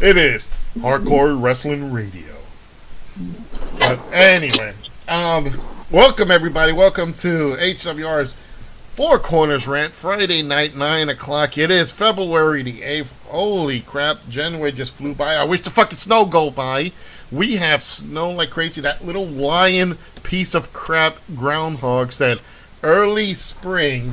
It is Hardcore Wrestling Radio. But anyway, welcome everybody. Welcome to HWR's Four Corners Rant, Friday night, 9 o'clock. It is February the 8th. Holy crap, January just flew by. I wish the fucking snow go by. We have snow like crazy. That little lion piece of crap groundhog said early spring,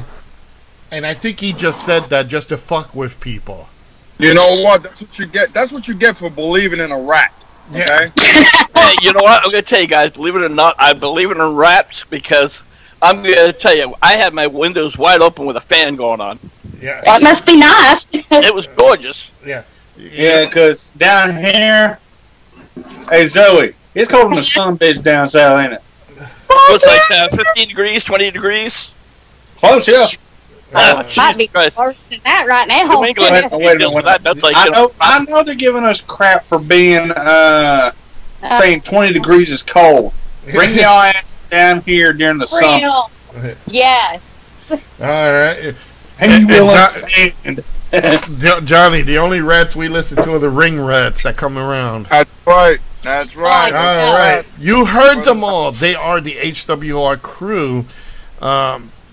and I think he just said that just to fuck with people. You know what? That's what you get. That's what you get for believing in a rat. Okay. Hey, you know what? I'm gonna tell you guys. Believe it or not, I believe in rats because I'm gonna tell you, I had my windows wide open with a fan going on. Yeah. That must be nice. It was gorgeous. Yeah. Yeah, because down here, hey Zoe, it's cold in the sun bitch down south, ain't it? It's like 15 degrees, 20 degrees. Close, yeah. Might be Christ. worse than that right now. New England Wait a minute. that's like, I know they're giving us crap for being saying 20 degrees is cold. Bring your ass down here during the summer. Real. Yes. All right. And you will understand. Johnny, the only rats we listen to are the ring rats that come around. That's right. That's right. All right. You heard them all. They are the HWR crew.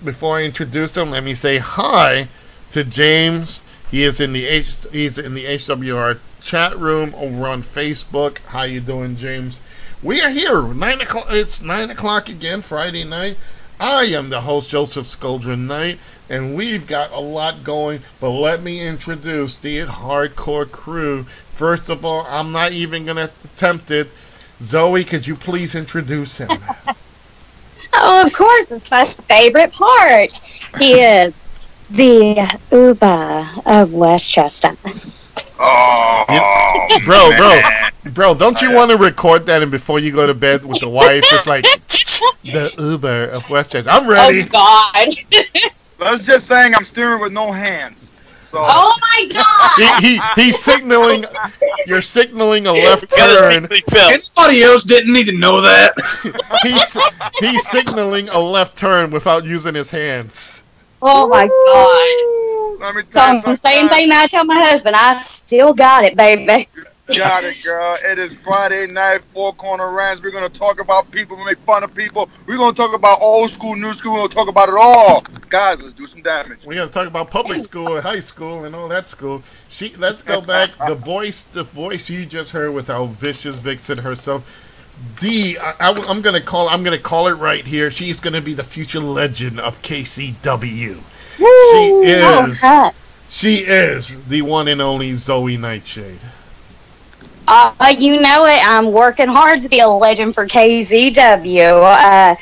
Before I introduce them, let me say hi to James. He is in the HWR chat room over on Facebook. How you doing, James? We are here. 9 o'clock. It's 9 o'clock again, Friday night. I am the host, Joseph Scoldren Knight, and we've got a lot going. But let me introduce the hardcore crew. First of all, I'm not even going to attempt it. Zoe, could you please introduce him? Oh, of course. It's my favorite part. He is the Uber of Westchester. Oh, Bro, don't you want to record that and before you go to bed with the wife, it's like, the Uber of Westchester. I'm ready. Oh, God. Let's just saying I'm steering with no hands. So. Oh, my God. He's signaling. You're signaling a left turn. Anybody else didn't need to know that. He's signaling a left turn without using his hands. Oh, my God. Let me tell you So, something. same thing I tell my husband. I still got it, baby. Got it, girl. It is Friday night, Four Corner Rants. We're going to talk about people, we make fun of people. We're going to talk about old school, new school. We're going to talk about it all. Guys, let's do some damage. We got to talk about public school and high school and all that school. Let's go back. The voice you just heard was our vicious vixen herself. I'm gonna call it right here. She's gonna be the future legend of KCW. Woo! She is the one and only Zoe Nightshade. You know it. I'm working hard to be a legend for KZW.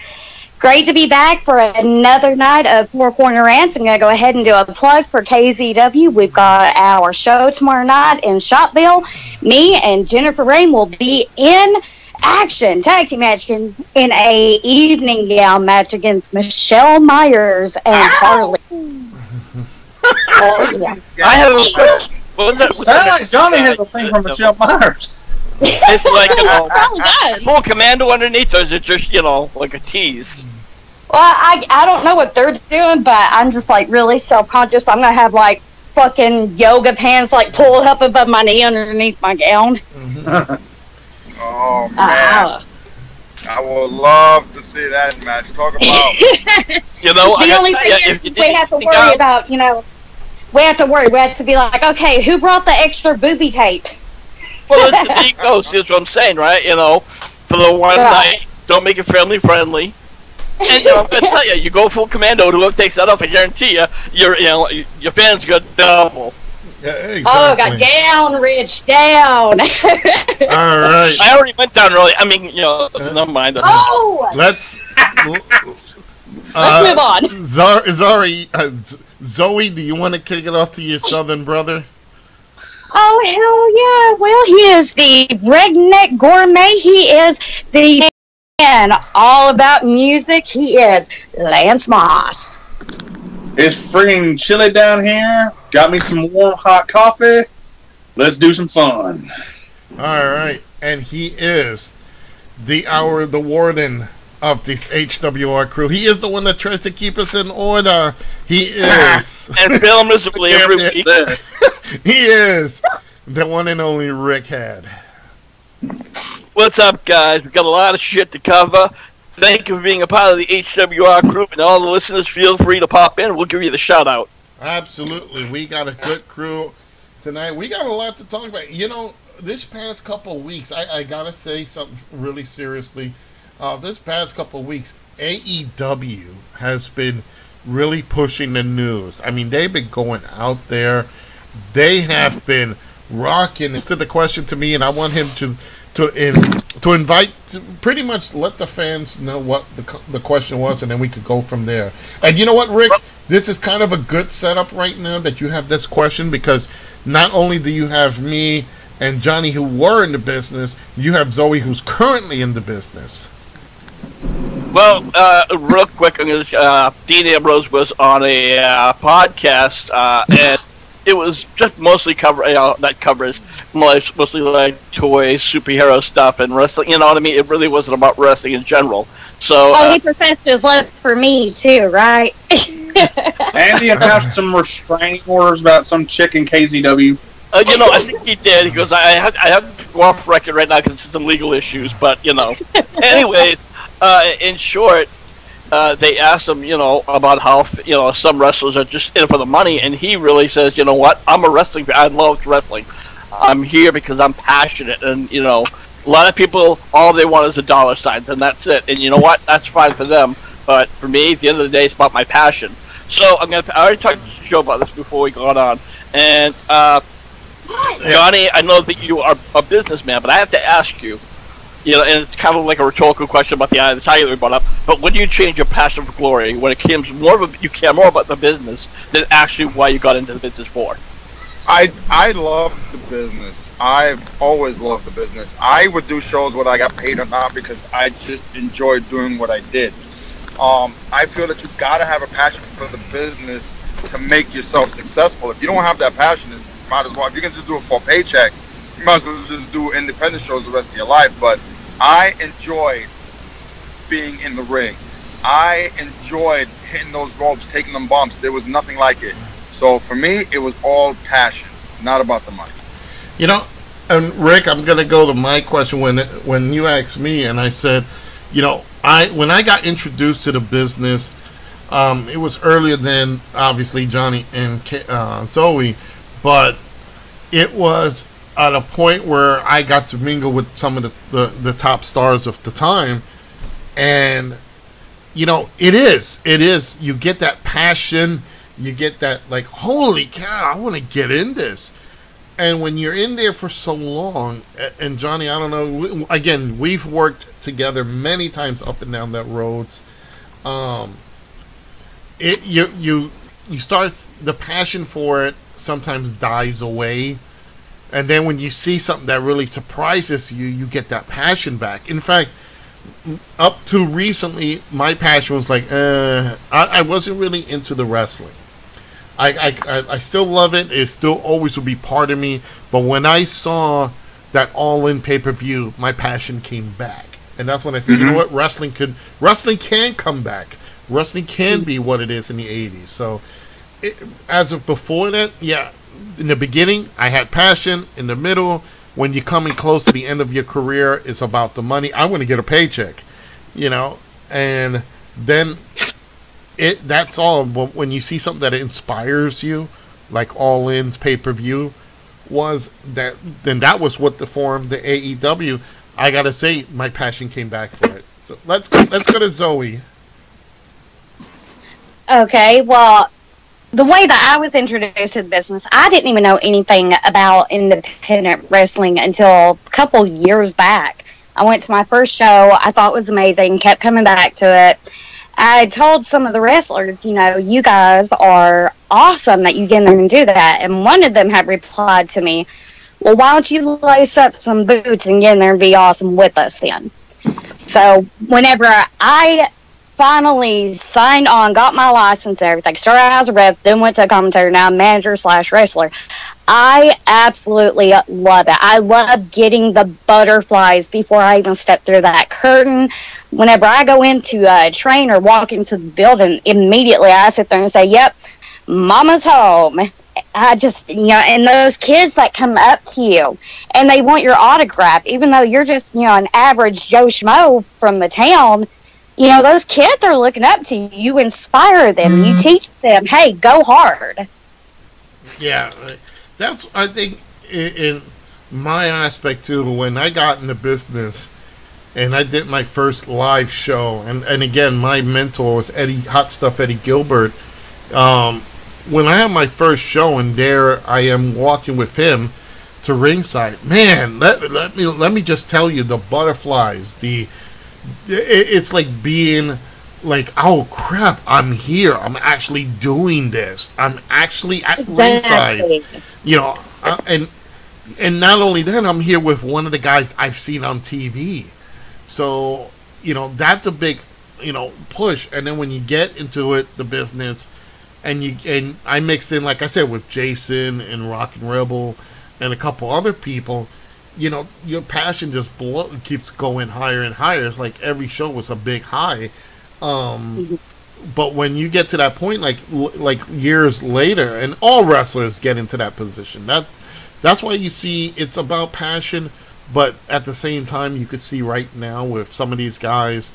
Great to be back for another night of Four Corner Rants. I'm going to go ahead and do a plug for KZW. We've got our show tomorrow night in Shopville. Me and Jennifer Rain will be in action, tag team action, in a evening gown match against Michelle Myers and Harley. Yeah. I have a question. Sounds like Johnny has a thing from Michelle Myers. It's like, Does. full commando underneath, or is it just, like a tease? Well, I don't know what they're doing, but I'm just like really self-conscious. I'm gonna have like fucking yoga pants like pulled up above my knee underneath my gown. Oh, man. I would love to see that match. Talk about... The only thing is we have to worry about, we have to be like, okay, who brought the extra booby tape? Well, there you go. See, that's what I'm saying, right? For the one night, don't make it family friendly. And I'm gonna tell you, you go full commando. Whoever takes that off, I guarantee you, your fans got double. Yeah, exactly. Oh, got down, Rich, down. All right. I already went down early. I mean, never mind. Oh! Let's move on. Zoe, do you want to kick it off to your southern brother? Oh, hell yeah. Well, he is the redneck gourmet. He is the man all about music. He is Lance Moss. It's freaking chilly down here. Got me some warm hot coffee. Let's do some fun. All right. And he is the warden of this HWR crew. He is the one that tries to keep us in order. He is. And fail miserably every week. He is the one and only Rick had. What's up, guys? We've got a lot of shit to cover. Thank you for being a part of the HWR group, and all the listeners, feel free to pop in. We'll give you the shout out. Absolutely. We got a good crew tonight. We got a lot to talk about. You know, this past couple of weeks, I got to say something really seriously. This past couple of weeks, AEW has been really pushing the news. I mean, they've been going out there. They have been rocking. To the question to me, and I want him to invite, to pretty much let the fans know what the question was, and then we could go from there. And you know what, Rick? This is kind of a good setup right now that you have this question, because not only do you have me and Johnny who were in the business, you have Zoe who's currently in the business. Well, real quick, Dean Ambrose was on a podcast, and it was just mostly that covers mostly like toys, superhero stuff, and wrestling. You know what I mean? It really wasn't about wrestling in general. So, he professed his love for me too, right? Andy announced some restraining orders about some chick in KZW. I think he did. He goes, I have to go off record right now because it's some legal issues, but, Anyways, in short, they asked him, about how, some wrestlers are just in it for the money, and he really says, you know what, I'm a wrestling fan. I love wrestling. I'm here because I'm passionate, and, a lot of people, all they want is the dollar signs, and that's it. And you know what? That's fine for them. But for me, at the end of the day, it's about my passion. So I already talked to Joe about this before we got on. And Johnny, I know that you are a businessman, but I have to ask you, and it's kind of like a rhetorical question about the eye of the tiger that we brought up, but when do you change your passion for glory when it comes you care more about the business than actually why you got into the business for? I love the business. I've always loved the business. I would do shows whether I got paid or not because I just enjoyed doing what I did. I feel that you gotta have a passion for the business to make yourself successful. If you don't have that passion, you might as well. If you can just do it for a paycheck, you might as well just do independent shows the rest of your life. But I enjoyed being in the ring. I enjoyed hitting those ropes, taking them bumps. There was nothing like it. So for me, it was all passion, not about the money. And Rick, I'm gonna go to my question when you asked me, and I said, when I got introduced to the business, it was earlier than obviously Johnny and Zoe, but it was at a point where I got to mingle with some of the top stars of the time, and it is you get that passion. You get that, like, holy cow, I want to get in this. And when you're in there for so long, and Johnny, I don't know, again, we've worked together many times up and down that roads. You start, the passion for it sometimes dies away. And then when you see something that really surprises you, you get that passion back. In fact, up to recently, my passion was like, I wasn't really into the wrestling. I still love it. It still always will be part of me. But when I saw that All-In pay-per-view, my passion came back. And that's when I said, you know what? Wrestling can come back. Wrestling can be what it is in the 80s. So as of before that, yeah, in the beginning, I had passion. In the middle, when you're coming close to the end of your career, it's about the money. I want to get a paycheck, and then that's all. But when you see something that inspires you, like All In's pay-per-view then that was what formed the AEW. I gotta say, my passion came back for it. So let's go to Zoe. Okay, well, the way that I was introduced to the business, I didn't even know anything about independent wrestling until a couple years back. I went to my first show. I thought it was amazing, kept coming back to it. I told some of the wrestlers, you guys are awesome that you get in there and do that. And one of them had replied to me, well, why don't you lace up some boots and get in there and be awesome with us then? So whenever I finally signed on, got my license and everything, started out as a rep, then went to a commentator, now manager/wrestler. I absolutely love it. I love getting the butterflies before I even step through that curtain. Whenever I go into train or walk into the building, immediately I sit there and say, yep, mama's home. I just, and those kids that come up to you and they want your autograph, even though you're just, an average Joe Schmo from the town, those kids are looking up to you. You inspire them. You teach them, hey, go hard. Yeah, that's, I think, in my aspect too, when I got into business and I did my first live show, and again, my mentor was Hot Stuff Eddie Gilbert. When I had my first show, and there I am walking with him to ringside, man, let me just tell you, the butterflies, it's like being like, oh crap, I'm here, I'm actually doing this, I'm actually at ringside, and not only that, I'm here with one of the guys I've seen on TV. So, that's a big, push. And then when you get into it, the business, and I mixed in, like I said, with Jason and Rock and Rebel and a couple other people, your passion just keeps going higher and higher. It's like every show was a big high. But when you get to that point, like years later, and all wrestlers get into that position, that's why you see it's about passion. But at the same time, you could see right now with some of these guys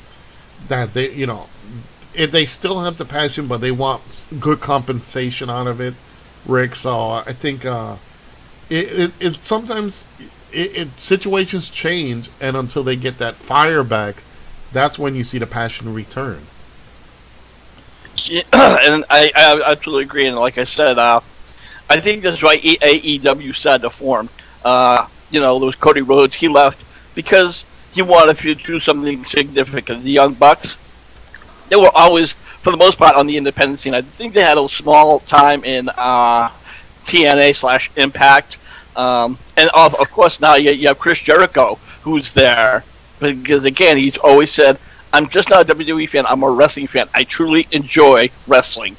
that they still have the passion, but they want good compensation out of it, Rick. So I think it sometimes situations change, and until they get that fire back, that's when you see the passion return. Yeah, and I absolutely agree. And like I said, I think that's why AEW started to form. There was Cody Rhodes. He left because he wanted to do something significant. The Young Bucks, they were always, for the most part, on the independent scene. I think they had a small time in TNA/Impact. And of course, now you have Chris Jericho, who's there. Because, again, he's always said, I'm just not a WWE fan, I'm a wrestling fan. I truly enjoy wrestling.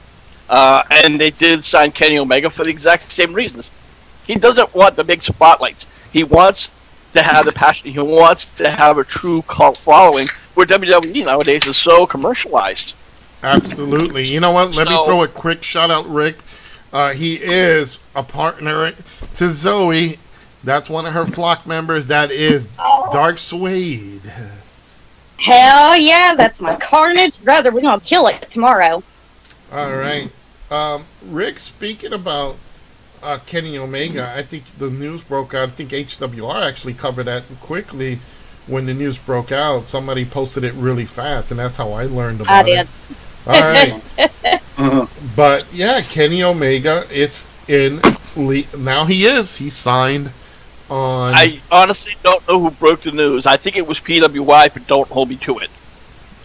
And they did sign Kenny Omega for the exact same reasons. He doesn't want the big spotlights. He wants to have the passion. He wants to have a true cult following, where WWE nowadays is so commercialized. Absolutely. You know what? Let me throw a quick shout out, Rick. He is a partner to Zoe. That's one of her flock members. That is Dark Suede. Hell yeah, that's my Carnage brother. We're going to kill it tomorrow. All right. Rick, speaking about Kenny Omega, I think the news broke out. I think HWR actually covered that quickly when the news broke out. Somebody posted it really fast, and that's how I learned about it. All right. But yeah, Kenny Omega is in. Now he's signed on. I honestly don't know who broke the news. I think it was PWI, but don't hold me to it.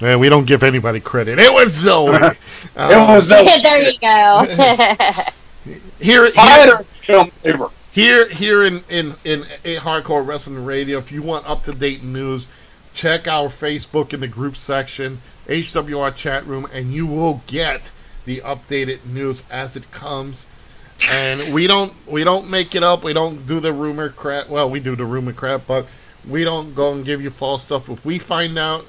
Man, we don't give anybody credit. It was Zoe. It was Zoe. There you go. Here in Hardcore Wrestling Radio, if you want up-to-date news, check our Facebook in the group section, HWR chat room, and you will get the updated news as it comes. And we don't make it up. We don't do the rumor crap. Well, we do the rumor crap, but we don't go and give you false stuff. If we find out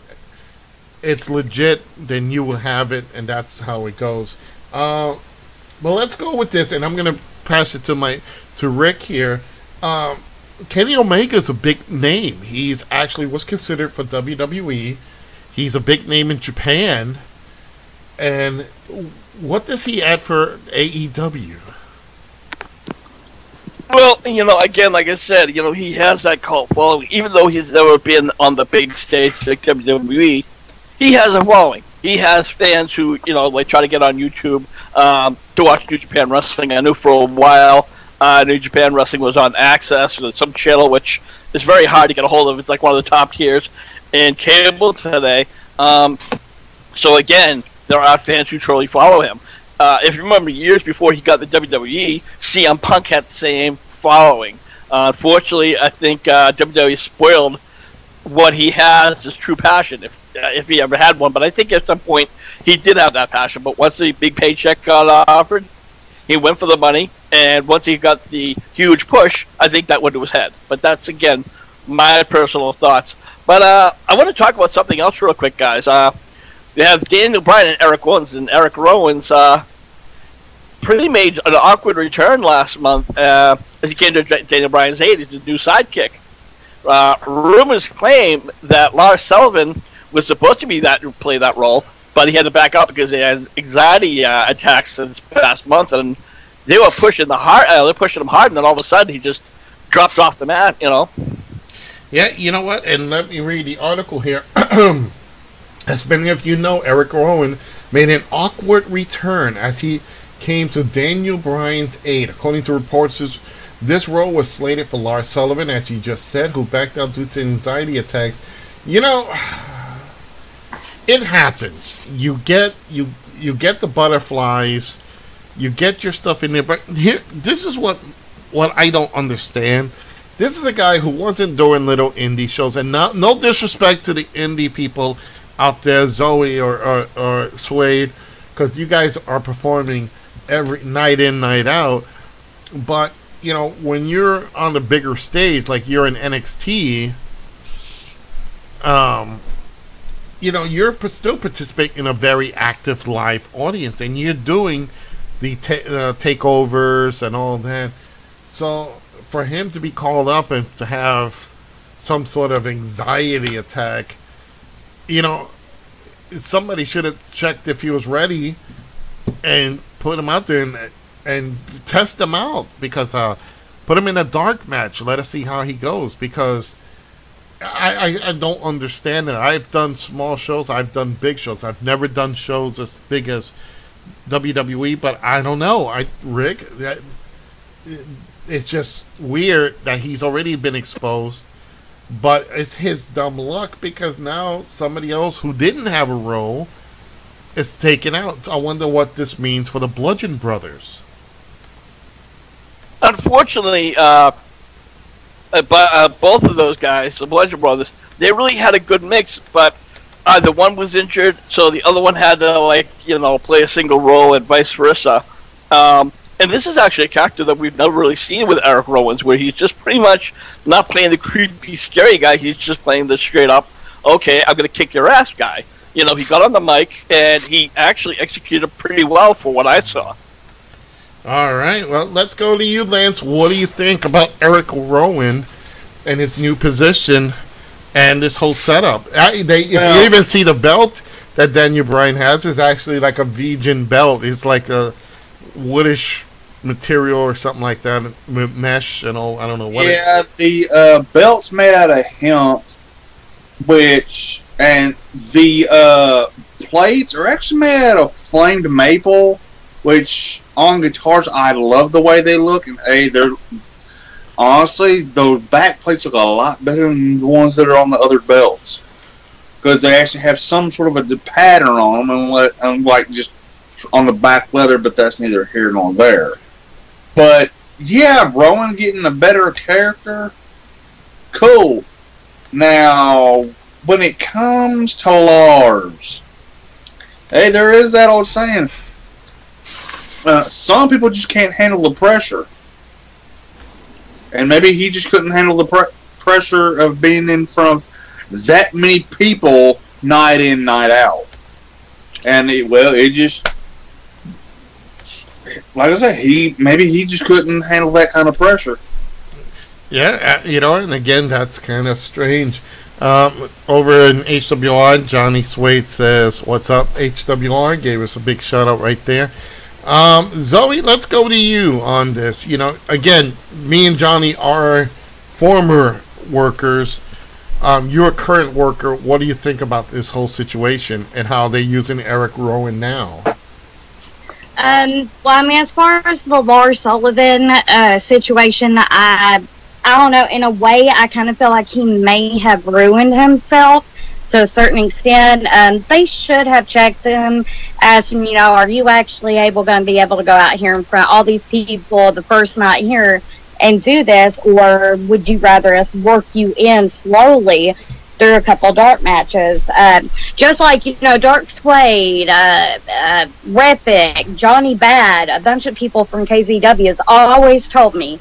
it's legit, then you will have it, and that's how it goes. Well, let's go with this, and I'm going to pass it to Rick here. Kenny Omega's a big name. He's actually was considered for WWE. He's a big name in Japan. And what does he add for AEW? Well, again, like I said, he has that cult following. Even though he's never been on the big stage like WWE, he has a following. He has fans who, try to get on YouTube to watch New Japan Wrestling. I knew for a while New Japan Wrestling was on Access, or some channel which is very hard to get a hold of. It's like one of the top tiers in cable today. So again, there are fans who truly follow him. If you remember, years before he got the WWE, CM Punk had the same following. Unfortunately, I think WWE spoiled what he has, his true passion, if he ever had one. But I think at some point he did have that passion. But once the big paycheck got offered, he went for the money. And once he got the huge push, I think that went to his head. But that's, again, my personal thoughts. But I want to talk about something else real quick, guys. We have Daniel Bryan and Eric Owens. And Eric Rowan's pretty made an awkward return last month as he came to Daniel Bryan's aid as his new sidekick. Rumors claim that Lars Sullivan was supposed to play that role, but he had to back up because he had anxiety attacks this past month, and they were pushing him hard, and then all of a sudden he just dropped off the mat, Yeah, you know what? And let me read the article here. As many of you know, Eric Rowan made an awkward return as he came to Daniel Bryan's aid. According to reports, this role was slated for Lars Sullivan, as you just said, who backed out due to anxiety attacks. It happens. You get the butterflies, you get your stuff in there. But here, this is what I don't understand. This is a guy who wasn't doing little indie shows, and no disrespect to the indie people out there, Zoe or Suede, because you guys are performing every night in, night out. But when you're on the bigger stage, like you're in NXT, you're still participating in a very active live audience, and you're doing the takeovers and all that. So for him to be called up and to have some sort of anxiety attack, somebody should have checked if he was ready and put him out there and test him out, because put him in a dark match. Let us see how he goes, because I don't understand it. I've done small shows. I've done big shows. I've never done shows as big as WWE, but I don't know. Rick, it's just weird that he's already been exposed, but it's his dumb luck because now somebody else who didn't have a role is taken out. So I wonder what this means for the Bludgeon Brothers. Unfortunately, both of those guys, the Bludgeon Brothers, they really had a good mix, but either one was injured, so the other one had to, play a single role and vice versa. And this is actually a character that we've never really seen with Eric Rowan's, where he's just pretty much not playing the creepy, scary guy. He's just playing the straight up, okay, I'm going to kick your ass guy. He got on the mic, and he actually executed pretty well for what I saw. All right, well, let's go to you, Lance. What do you think about Eric Rowan and his new position and this whole setup? If you even see the belt that Daniel Bryan has, is actually like a vegan belt. It's like a woodish material or something like that, mesh and all. I don't know what. Yeah, the belt's made out of hemp, and the plates are actually made out of flamed maple, which on guitars I love the way they look. And they're honestly, those back plates look a lot better than the ones that are on the other belts, because they actually have some sort of a pattern on them, unlike just on the back leather. But that's neither here nor there. But yeah, Rowan getting a better character, cool. Now, when it comes to Lars, there is that old saying. Some people just can't handle the pressure. And maybe he just couldn't handle the pressure of being in front of that many people night in, night out. And it just, like I said, maybe he just couldn't handle that kind of pressure. Yeah, and again, that's kind of strange. Over in HWR, Johnny Suede says, "What's up, HWR?" Gave us a big shout out right there. Zoe, let's go to you on this. Again, me and Johnny are former workers. You're a current worker. What do you think about this whole situation and how they're using Eric Rowan now? As far as the Lars Sullivan situation, I don't know. In a way, I kind of feel like he may have ruined himself to a certain extent. They should have checked him, asked him, are you actually going to be able to go out here in front of all these people the first night here and do this, or would you rather us work you in slowly through a couple dark matches? Just like, Dark Suede, Repic, Johnny Bad, a bunch of people from KZW has always told me,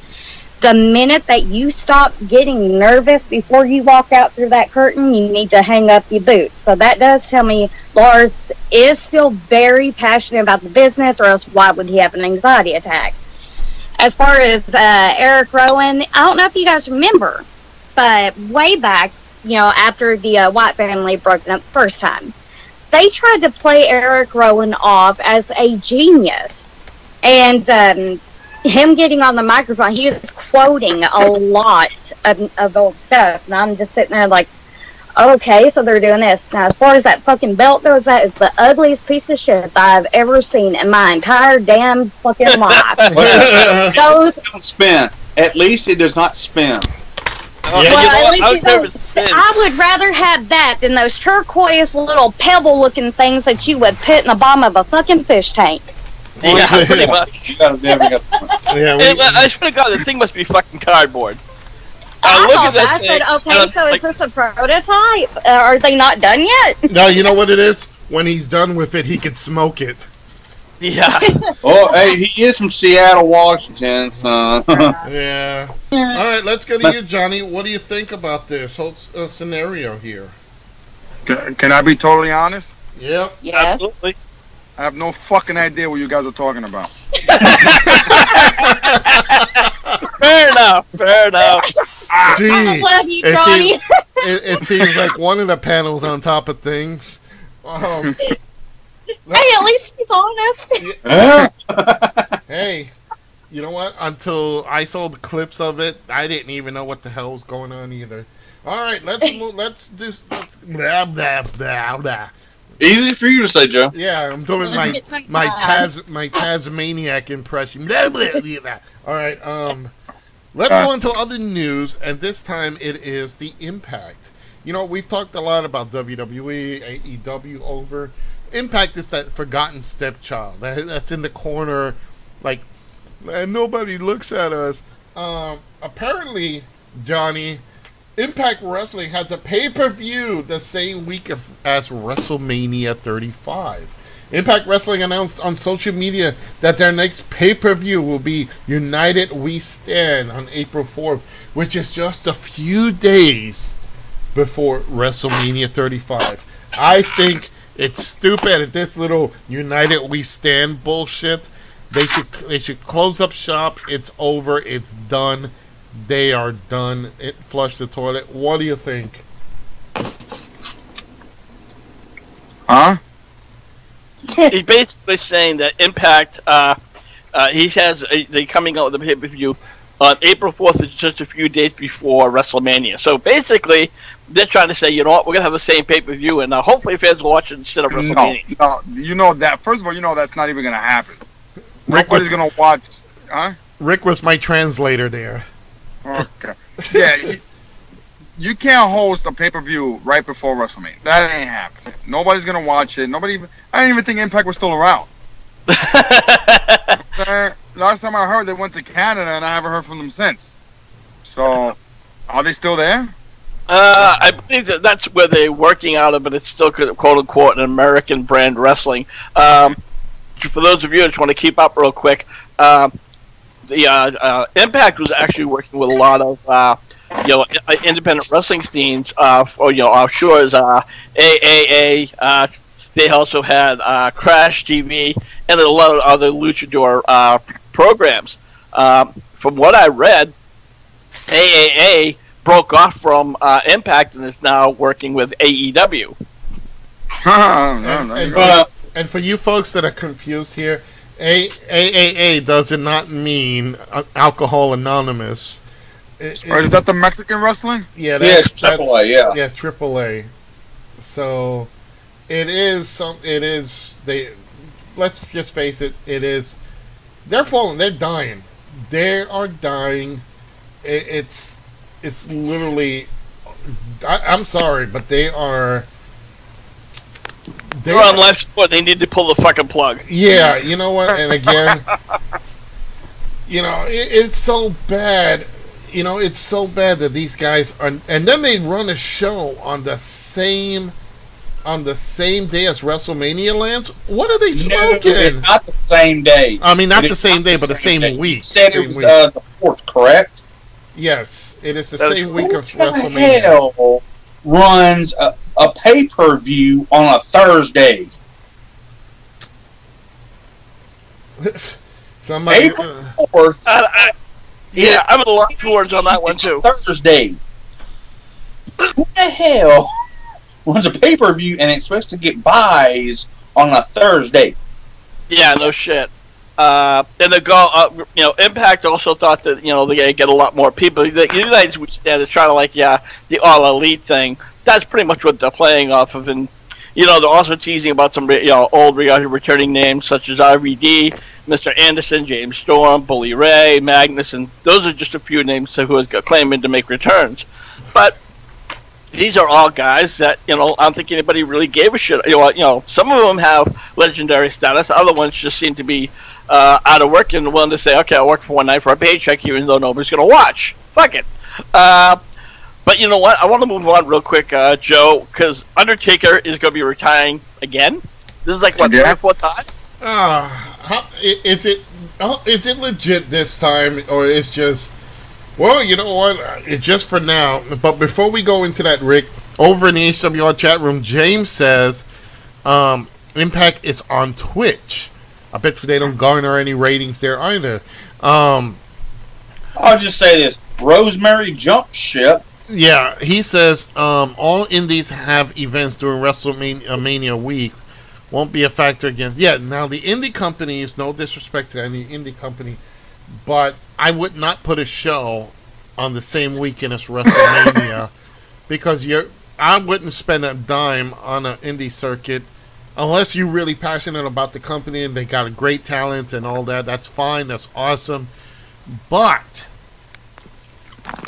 the minute that you stop getting nervous before you walk out through that curtain, you need to hang up your boots. So that does tell me Lars is still very passionate about the business, or else why would he have an anxiety attack? As far as Eric Rowan, I don't know if you guys remember, but way back, after the White family broke up the first time, they tried to play Eric Rowan off as a genius. And him getting on the microphone, he was quoting a lot of old stuff. And I'm just sitting there like, okay, so they're doing this. Now, as far as that fucking belt goes, that is the ugliest piece of shit I've ever seen in my entire damn fucking life. Don't spin. At least it does not spin. I would rather have that than those turquoise little pebble-looking things that you would put in the bottom of a fucking fish tank. Yeah, pretty much. You gotta never get I swear to God, the thing must be fucking cardboard. I thought that. I said, okay, so is this a prototype? Are they not done yet? No, you know what it is? When he's done with it, he can smoke it. Yeah. Oh, hey, he is from Seattle, Washington, so. Yeah. All right, let's go to you, Johnny. What do you think about this whole scenario here? Can I be totally honest? Yep. Yes. Absolutely. I have no fucking idea what you guys are talking about. Fair enough. Gee, I love you, Johnny. it seems like one of the panels on top of things. Hey, at least he's honest. Hey, you know what? Until I saw the clips of it, I didn't even know what the hell was going on either. All right, let's blah, blah, blah, blah. Easy for you to say, Joe. Yeah, I'm doing my Tasmaniac impression. Blah, blah, blah, blah. All right, let's go into other news, and this time it is the Impact. We've talked a lot about WWE, AEW over. Impact is that forgotten stepchild that's in the corner, like, man, nobody looks at us. Apparently, Johnny, Impact Wrestling has a pay-per-view the same week as WrestleMania 35. Impact Wrestling announced on social media that their next pay-per-view will be United We Stand on April 4th, which is just a few days before WrestleMania 35. I think it's stupid at this little United We Stand bullshit. They should close up shop. It's over. It's done. They are done. It flushed the toilet. What do you think? Huh? He's basically saying that Impact, they're coming out with a pay-per-view on April 4th, is just a few days before WrestleMania. So basically, they're trying to say, you know what, we're going to have the same pay-per-view, and hopefully fans will watch it instead of WrestleMania. No, you know that. First of all, that's not even going to happen. Nobody's going to watch. Huh? Rick was my translator there. Okay. Yeah, you can't host a pay-per-view right before WrestleMania. That ain't happening. Nobody's going to watch it. I didn't even think Impact was still around. Last time I heard, they went to Canada, and I haven't heard from them since. So, are they still there? I believe that's where they're working out of, but it's still quote-unquote an American brand wrestling. For those of you who just want to keep up real quick, the Impact was actually working with a lot of independent wrestling scenes, offshore as AAA. They also had Crash TV and a lot of other luchador programs. From what I read, AAA broke off from Impact and is now working with AEW. And for you folks that are confused here, AAA does not mean Alcohol Anonymous. Is that the Mexican wrestling? Yeah, it's AAA. Yeah, AAA. So it is. They. Let's just face it. It is. They're falling. They're dying. They are dying. It's literally. I'm sorry, but they are. They're on life support. They need to pull the fucking plug. Yeah, you know what? And again, it's so bad. It's so bad that these guys are, and then they run a show on the same day as WrestleMania lands. What are they smoking? No, it's not the same day. I mean, not the same day, but the same week. You said it was the 4th, correct? Yes, it is the same week of WrestleMania. Who the hell runs a pay-per-view on a Thursday? Somebody. April 4th. Yeah, I'm a lot towards on that one too. Thursday. Who the hell runs a pay-per-view and expects to get buys on a Thursday? Yeah, no shit. And Impact also thought that they get a lot more people. The United we stand is trying to the All Elite thing. That's pretty much what they're playing off of, and they're also teasing about some old returning names such as RVD, Mr. Anderson, James Storm, Bully Ray, Magnus, and those are just a few names who are claiming to make returns. But these are all guys that I don't think anybody really gave a shit. Some of them have legendary status. Other ones just seem to be out of work and willing to say, "Okay, I'll work for one night for a paycheck, even though nobody's going to watch." Fuck it. But you know what? I want to move on real quick, Joe, because Undertaker is going to be retiring again. This is what, third or fourth time? Is it legit this time, or it's just? Well, you know what? It's just for now. But before we go into that, Rick, over in the HWR chat room, James says Impact is on Twitch. I bet you they don't garner any ratings there either. I'll just say this. Rosemary jumped ship. Yeah, he says all indies have events during WrestleMania week. Won't be a factor against... Yeah, now the indie companies, no disrespect to any indie company, but I would not put a show on the same weekend as WrestleMania because I wouldn't spend a dime on an indie circuit unless you're really passionate about the company and they got a great talent and all that. That's fine. That's awesome. But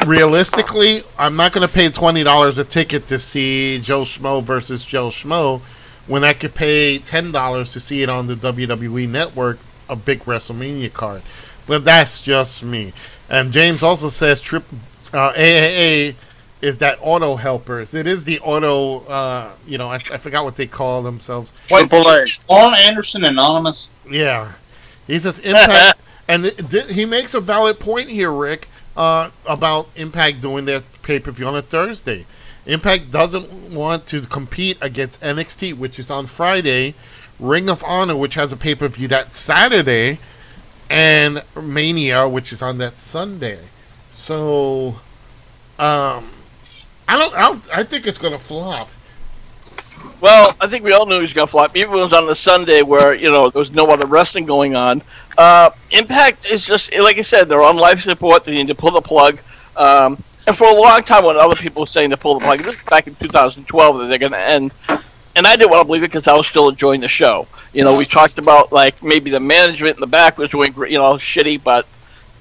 realistically, I'm not going to pay $20 a ticket to see Joe Schmo versus Joe Schmo when I could pay $10 to see it on the WWE Network, a big WrestleMania card. But that's just me. And James also says AAA is that auto helpers. It is the auto, I forgot what they call themselves. Wait, Arn Anderson Anonymous? Yeah. He says Impact, and he makes a valid point here, Rick, about Impact doing their pay-per-view on a Thursday. Impact doesn't want to compete against NXT, which is on Friday, Ring of Honor, which has a pay-per-view that Saturday, and Mania, which is on that Sunday. So, I think it's going to flop. Well, I think we all knew he was going to flop. Even when it was on the Sunday where, there was no other wrestling going on. Impact is just, like I said, they're on life support. They need to pull the plug. And for a long time when other people were saying to pull the plug, this was back in 2012 that they're going to end. And I didn't want to believe it because I was still enjoying the show. We talked about, maybe the management in the back was doing, shitty, but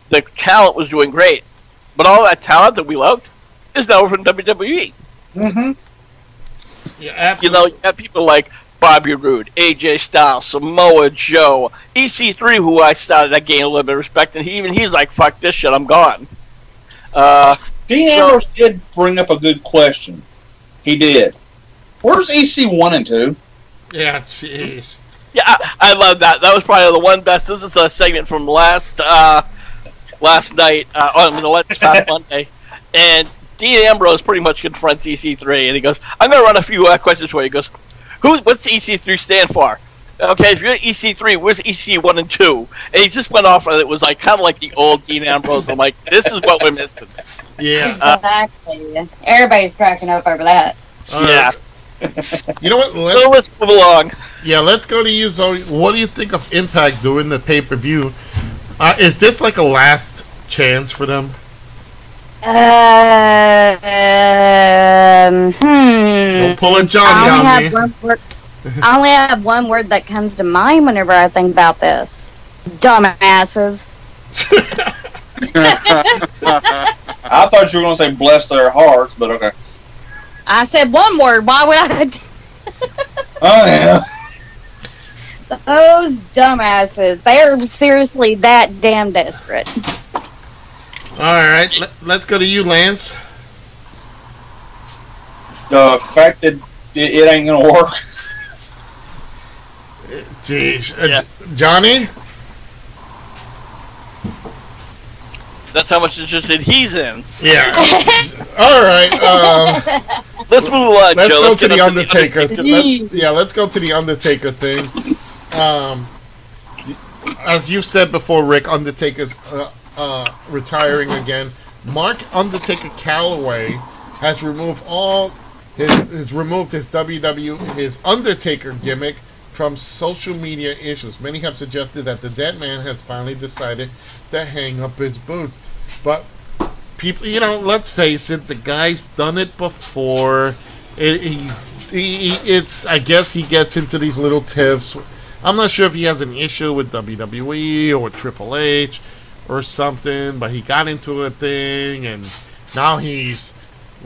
the talent was doing great. But all that talent that we loved is now over in WWE. Mm-hmm. Yeah, absolutely. You have people like Bobby Roode, AJ Styles, Samoa Joe, EC3, who I gained a little bit of respect, and he's like, fuck this shit, I'm gone. Dean Ambrose did bring up a good question. He did. Where's EC1 and 2? Yeah, jeez. Yeah, I love that. That was probably the one best. This is a segment from last night, on the last Monday, and Dean Ambrose pretty much confronts EC3, and he goes, "I'm going to run a few questions for you." He goes, "What's EC3 stand for?" Okay, if you're EC3, where's EC1 and 2? And he just went off, and it was kind of like the old Dean Ambrose. I'm like, this is what we're missing. Yeah. Exactly. Everybody's cracking up over that. Yeah. You know what? Let's move along. Yeah, let's go to you, Zoe. What do you think of Impact doing the pay-per-view? Is this like a last chance for them? Don't pull a Johnny on me. I only have one word that comes to mind whenever I think about this. Dumbasses. I thought you were going to say bless their hearts, but okay. I said one word. Why would I? Oh, yeah. Those dumbasses. They're seriously that damn desperate. Alright, let's go to you, Lance. The fact that it ain't going to work. Jeez. Yeah. Johnny? That's how much interested he's in. Yeah. Alright, let's move on, let's Joe. go Let's to get the up Undertaker. Let's go to the Undertaker thing. as you said before, Rick, Undertaker's retiring again. Mark Undertaker Calloway has removed his his Undertaker gimmick from social media issues. Many have suggested that the dead man has finally decided to hang up his boots. But people, let's face it, the guy's done it before. I guess he gets into these little tiffs. I'm not sure if he has an issue with WWE or with Triple H or something, but he got into a thing and now he's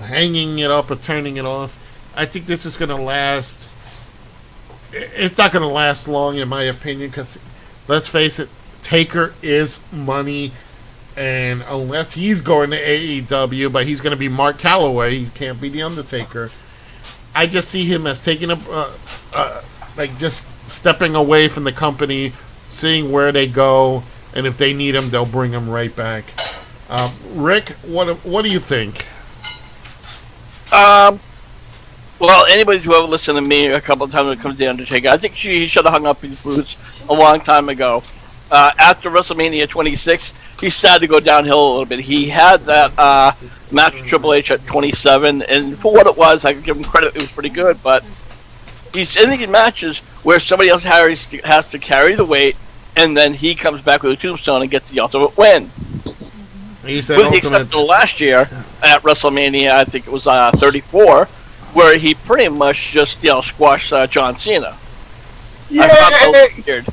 hanging it up or turning it off. I think this is going to last. It's not going to last long, in my opinion, because let's face it, Taker is money, and unless he's going to AEW, but he's going to be Mark Calloway, he can't be the Undertaker. I just see him as taking just stepping away from the company, seeing where they go, and if they need him, they'll bring him right back. Rick, what do you think? Well, anybody who ever listened to me a couple of times when it comes to The Undertaker, I think he should have hung up his boots a long time ago. After WrestleMania 26, he started to go downhill a little bit. He had that match with Triple H at 27, and for what it was, I can give him credit, it was pretty good, but he's in these matches where somebody else has to carry the weight, and then he comes back with a tombstone and gets the ultimate win. He said with the exception of last year at WrestleMania, I think it was 34, where he pretty much just squashed John Cena. Yeah. I thought that was weird.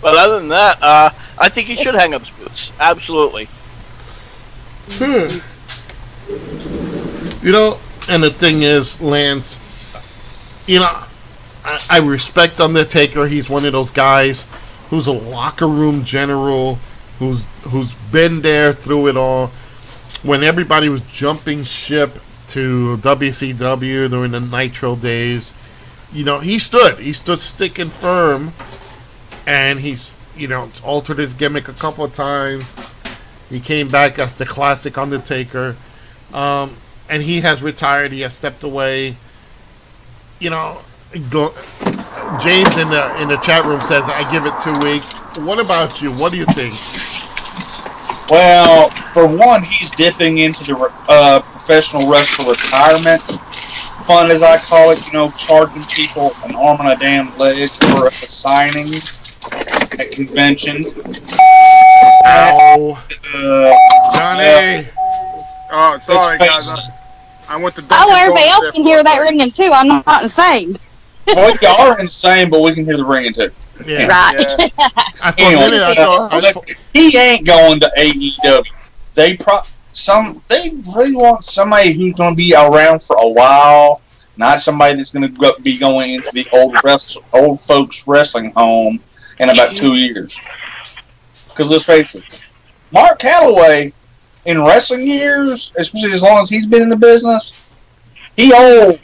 But other than that, I think he should hang up his boots. Absolutely. And the thing is, Lance, I respect Undertaker. He's one of those guys who's a locker room general, who's been there through it all. When everybody was jumping ship to WCW during the Nitro days, he stood sticking firm, and he's altered his gimmick a couple of times. He came back as the classic Undertaker, and he has retired. He has stepped away. James in the chat room says, I give it 2 weeks. What about you? What do you think? Well, for one, he's dipping into the professional wrestler retirement fund, as I call it. Charging people an arm and a damn leg for a signing at conventions. Ow. Johnny! Oh, sorry, guys. I went to. Oh, everybody else can hear that ringing too. I'm not insane. Well, you are insane, but we can hear the ringing too. Yeah. Right. Yeah. He ain't going to AEW. They really want somebody who's going to be around for a while, not somebody that's going to be going into the old folks wrestling home in about 2 years. Because let's face it, Mark Calloway, in wrestling years, especially as long as he's been in the business, he old.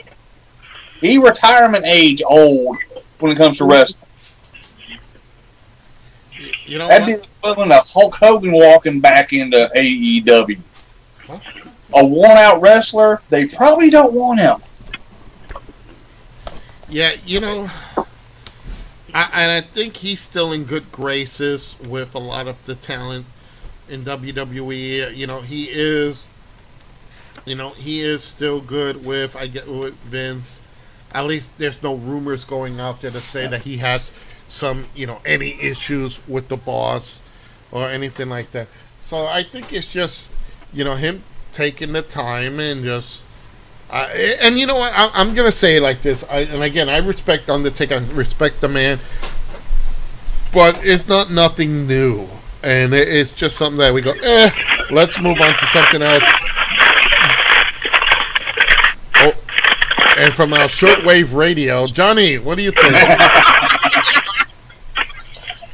He retirement age old when it comes to wrestling. That'd be the equivalent of Hulk Hogan walking back into AEW. Huh? A worn-out wrestler, they probably don't want him. Yeah, I think he's still in good graces with a lot of the talent in WWE. He is still good with Vince. At least there's no rumors going out there to say that he has some, any issues with the boss or anything like that. So I think it's just, him taking the time and just, and you know what, I'm going to say it like this. And again, I respect Undertaker, I respect the man, but it's not nothing new. And it's just something that we go, let's move on to something else. Oh, and from our shortwave radio, Johnny, what do you think?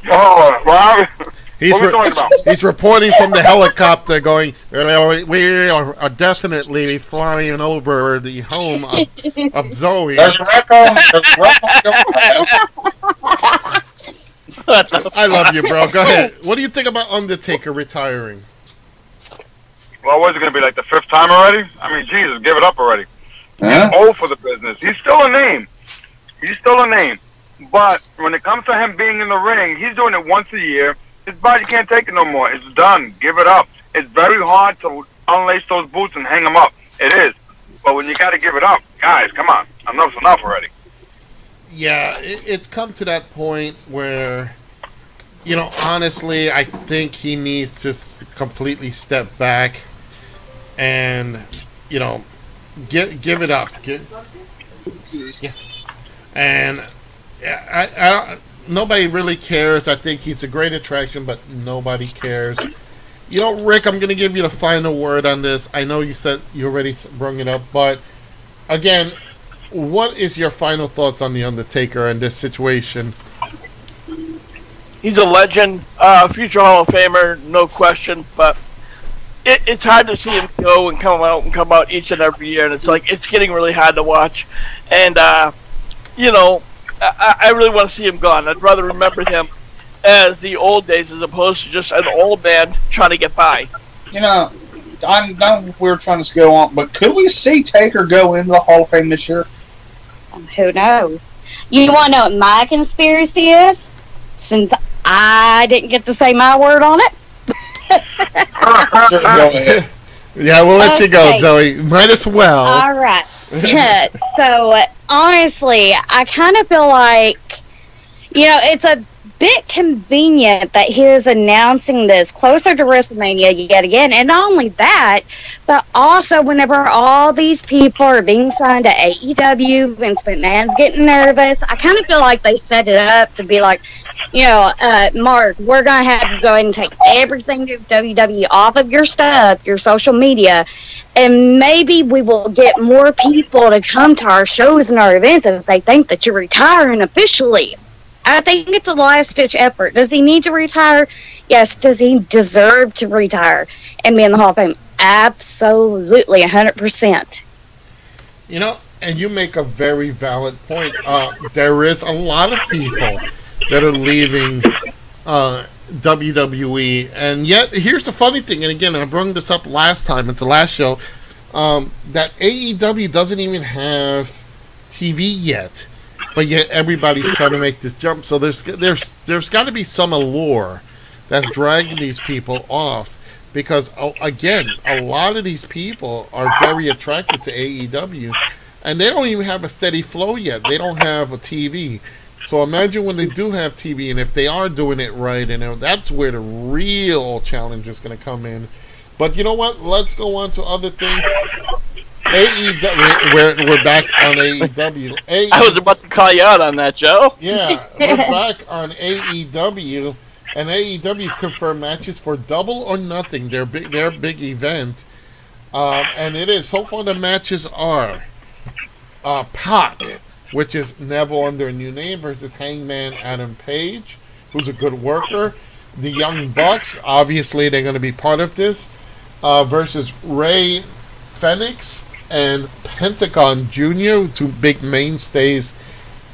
Oh, well, He's reporting from the helicopter going, we are definitely flying over the home of Zoe. There's a record. I love you, bro. Go ahead. What do you think about Undertaker retiring? Well, what is it going to be, like the 5th time already? I mean, Jesus, give it up already. Huh? He's old for the business. He's still a name. But when it comes to him being in the ring, he's doing it once a year. His body can't take it no more. It's done. Give it up. It's very hard to unlace those boots and hang them up. It is. But when you got to give it up, guys, come on. Enough's enough already. Yeah, it's come to that point where, honestly, I think he needs to completely step back and, give it up. Yeah. And nobody really cares. I think he's a great attraction, but nobody cares. Rick, I'm going to give you the final word on this. I know you said you already brought it up, but again, what is your final thoughts on The Undertaker and this situation? He's a legend, future Hall of Famer, no question, but it's hard to see him go and come out each and every year, and it's getting really hard to watch. And, I really want to see him gone. I'd rather remember him as the old days as opposed to just an old man trying to get by. I know we're trying to go on, but could we see Taker go into the Hall of Fame this year? Who knows? You want to know what my conspiracy is? Since I didn't get to say my word on it. Sure, go ahead. Yeah, we'll let you go, Zoe. Might as well. All right. So, honestly, I kind of feel like, it's a bit convenient that he is announcing this closer to WrestleMania yet again. And not only that, but also whenever all these people are being signed to AEW, Vince McMahon's getting nervous, I kind of feel like they set it up to be like, Mark, we're going to have you go ahead and take everything to WWE off of your stuff, your social media, and maybe we will get more people to come to our shows and our events if they think that you're retiring officially. I think it's a last-ditch effort. Does he need to retire? Yes. Does he deserve to retire and be in the Hall of Fame? Absolutely, 100%. And you make a very valid point. There is a lot of people that are leaving WWE, and yet here's the funny thing. And again, I brought this up last time at the last show, that AEW doesn't even have TV yet. But yet everybody's trying to make this jump. So there's got to be some allure that's dragging these people off. Because, again, a lot of these people are very attracted to AEW. And they don't even have a steady flow yet. They don't have a TV. So imagine when they do have TV, and if they are doing it right, that's where the real challenge is going to come in. But you know what? Let's go on to other things. AEW, we're back on AEW. I was about to call you out on that, Joe. Yeah, we're back on AEW, and AEW's confirmed matches for Double or Nothing, their big event, and it is so far. The matches are Pac, which is Neville under a new name, versus Hangman Adam Page, who's a good worker. The Young Bucks, obviously, they're going to be part of this, versus Ray Phoenix and Pentagon Jr., two big mainstays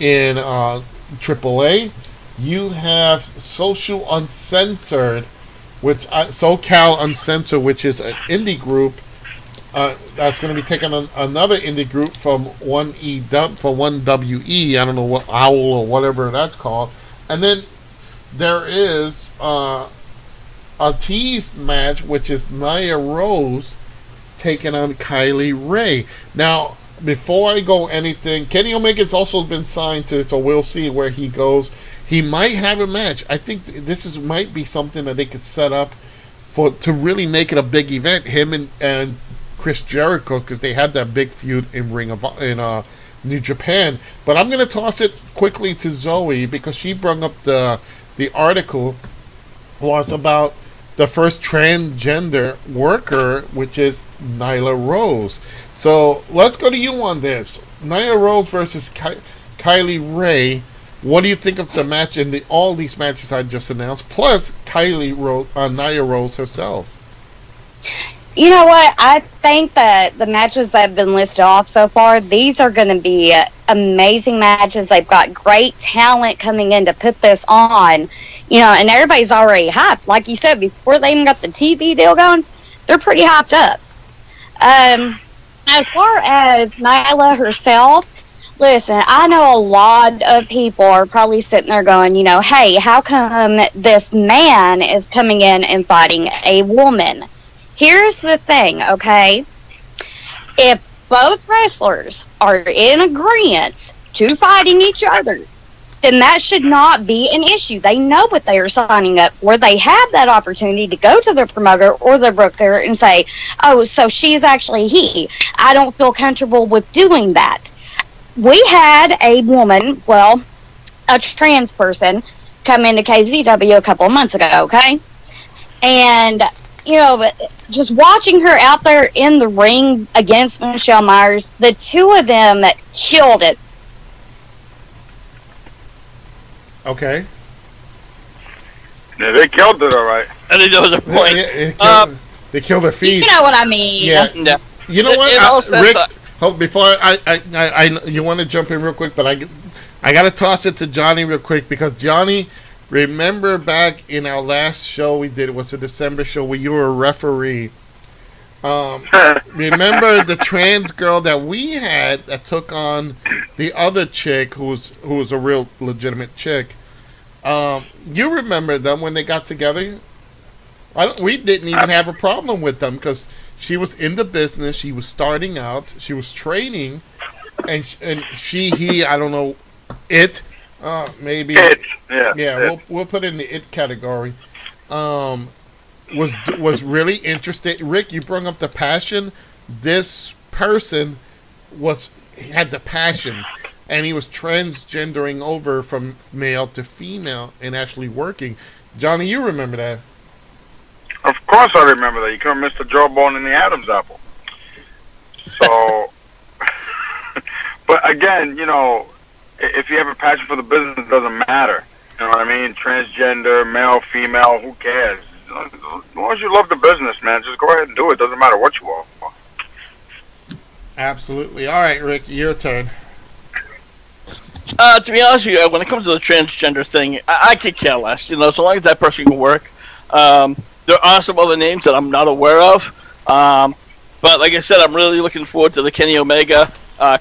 in AAA. You have Social Uncensored, SoCal Uncensored, which is an indie group that's going to be taking on another indie group from 1WE. I don't know what Owl or whatever that's called. And then there is a tease match, which is Nia Rose taking on Kylie Ray. Now, before I go anything, Kenny Omega's also been signed to, so we'll see where he goes. He might have a match. I think this might be something that they could set up to really make it a big event. Him and Chris Jericho, because they had that big feud in New Japan. But I'm going to toss it quickly to Zoe because she brought up the article was about the first transgender worker, which is Nyla Rose. So let's go to you on this. Nyla Rose versus Kylie Ray. What do you think of the match and all these matches I just announced, plus Nyla Rose herself? You know what? I think that the matches that have been listed off so far, these are going to be amazing matches. They've got great talent coming in to put this on, and everybody's already hyped. Like you said, before they even got the TV deal going, they're pretty hyped up. As far as Nyla herself, Listen, I know a lot of people are probably sitting there going, hey, how come this man is coming in and fighting a woman? Here's the thing, okay? If both wrestlers are in agreement to fighting each other, then that should not be an issue. They know what they are signing up for. They have that opportunity to go to the promoter or the booker and say, oh, so she's actually he. I don't feel comfortable with doing that. We had a woman, well, a trans person, come into KZW a couple of months ago, okay? And, just watching her out there in the ring against Michelle Myers, the two of them killed it. Okay. Yeah, they killed it, all right. I think that was a point. They killed her feet. You know what I mean? Yeah. You know what, Rick? Before you want to jump in real quick, but I got to toss it to Johnny real quick because Johnny, remember back in our last show we did, it was a December show where you were a referee. Remember the trans girl that we had that took on the other chick who was a real legitimate chick. You remember them when they got together? We didn't even have a problem with them because she was in the business. She was starting out. She was training, and he, I don't know, maybe. It, yeah. We'll put it in the it category. Was really interested. Rick, you brought up the passion. This person had the passion, and he was transgendering over from male to female and actually working. Johnny, you remember that? Of course I remember that. You couldn't miss the jawbone in the Adam's apple. So, but again, if you have a passion for the business, it doesn't matter. You know what I mean? Transgender, male, female, who cares? As long as you love the business, man, just go ahead and do it. Doesn't matter what you are. Absolutely. All right, Rick, your turn. To be honest with you, when it comes to the transgender thing, I could care less. So long as that person can work. There are some other names that I'm not aware of. But like I said, I'm really looking forward to the Kenny Omega,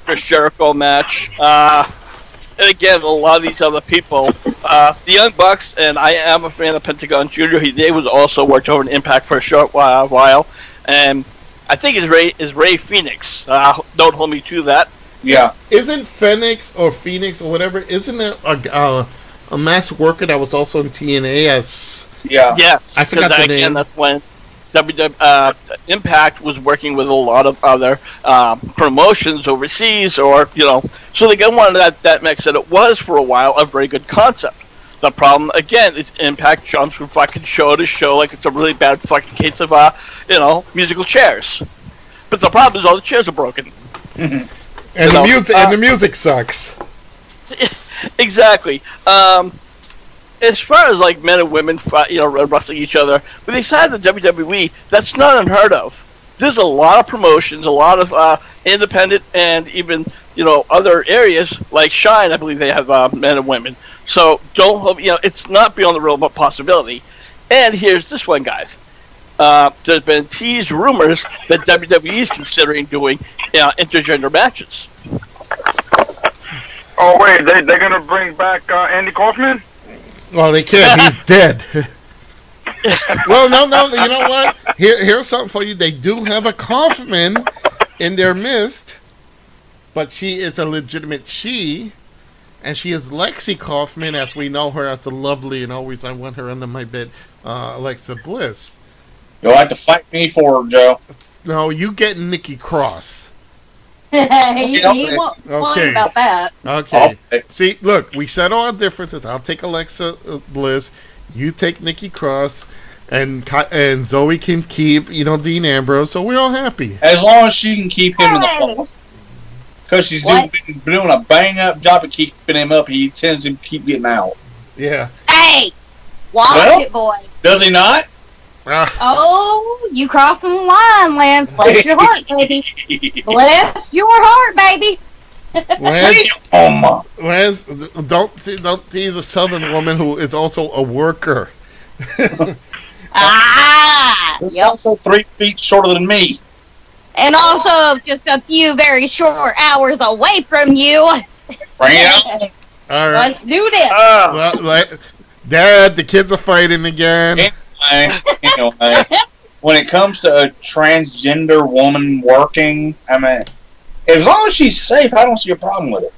Chris Jericho match. And again, a lot of these other people. The Young Bucks, and I am a fan of Pentagon Jr. They was also worked over in Impact for a short while. And I think it's Ray Phoenix. Don't hold me to that. Yeah. Isn't Phoenix or whatever, isn't it a mass worker that was also in TNA as... Yeah. Yes, I forgot the name. That's when Impact was working with a lot of other promotions overseas, or so they got one of that mix, and it was for a while a very good concept. The problem again is Impact jumps from fucking show to show like it's a really bad fucking case of musical chairs. But the problem is all the chairs are broken. And the music sucks. Exactly. As far as like men and women, wrestling each other, but they side of the WWE, that's not unheard of. There's a lot of promotions, a lot of independent, and even other areas like Shine. I believe they have men and women. So don't hope it's not beyond the realm of possibility. And here's this one, guys. There's been teased rumors that WWE is considering doing intergender matches. Oh wait, they're gonna bring back Andy Kaufman? Well, they can't. He's dead. Well, no. You know what? Here's something for you. They do have a Kaufman in their midst, but she is a legitimate she, and she is Lexi Kaufman, as we know her as the lovely and always I want her under my bed, Alexa Bliss. You'll have to fight me for her, Joe. No, you get Nikki Cross. He won't whine about that. Okay. See, look, we settle our differences. I'll take Alexa Bliss. You take Nikki Cross. And Zoe can keep, Dean Ambrose. So we're all happy. As long as she can keep him in the ball. Because she's doing a bang-up job of keeping him up. He tends to keep getting out. Yeah. Hey! Watch it, boy. Does he not? Oh, you crossing the line, Lance. Bless your heart, baby. Bless your heart, baby. Lance, don't tease a Southern woman who is also a worker. He's also 3 feet shorter than me. And also just a few very short hours away from you. Bring it on. All right. Let's do this. Well, Dad, the kids are fighting again. Anyway, when it comes to a transgender woman working, I mean, as long as she's safe, I don't see a problem with it.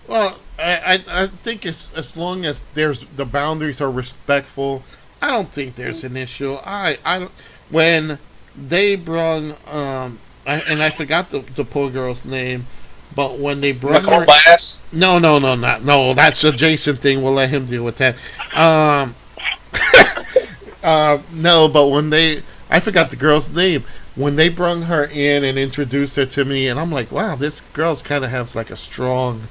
Well, I think as long as the boundaries are respectful, I don't think there's an issue. When they brung I forgot the poor girl's name, but when they brung Nicole her, Bass? no, that's a Jason thing. We'll let him deal with that. No, but I forgot the girl's name. When they brung her in and introduced her to me, and I'm like, wow, this girl's kind of has like a strong,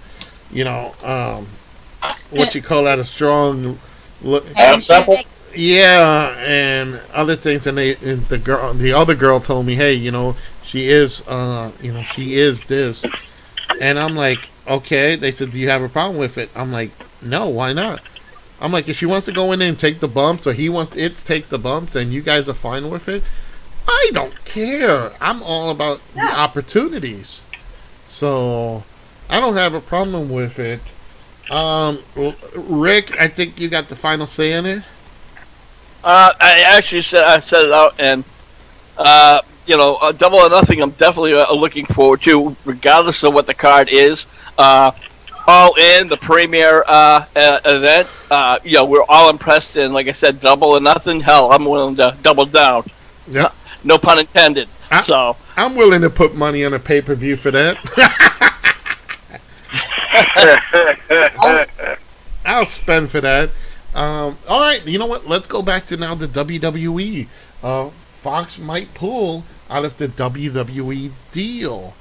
what you call that, a strong look. Yeah, and other things, and the other girl told me, hey, she is this, and I'm like, okay. They said, do you have a problem with it? I'm like, no, why not? I'm like, if she wants to go in there and take the bumps, or takes the bumps, and you guys are fine with it, I don't care. I'm all about the opportunities, so I don't have a problem with it. Rick, I think you got the final say in it. I actually said it out, and Double or Nothing. I'm definitely looking forward to, regardless of what the card is. All in the premier event. We're all impressed, and like I said, Double or Nothing. Hell, I'm willing to double down. Yeah. No pun intended. I'm willing to put money on a pay-per-view for that. I'll spend for that. All right, you know what? Let's go back to now the WWE. Fox might pull out of the WWE deal.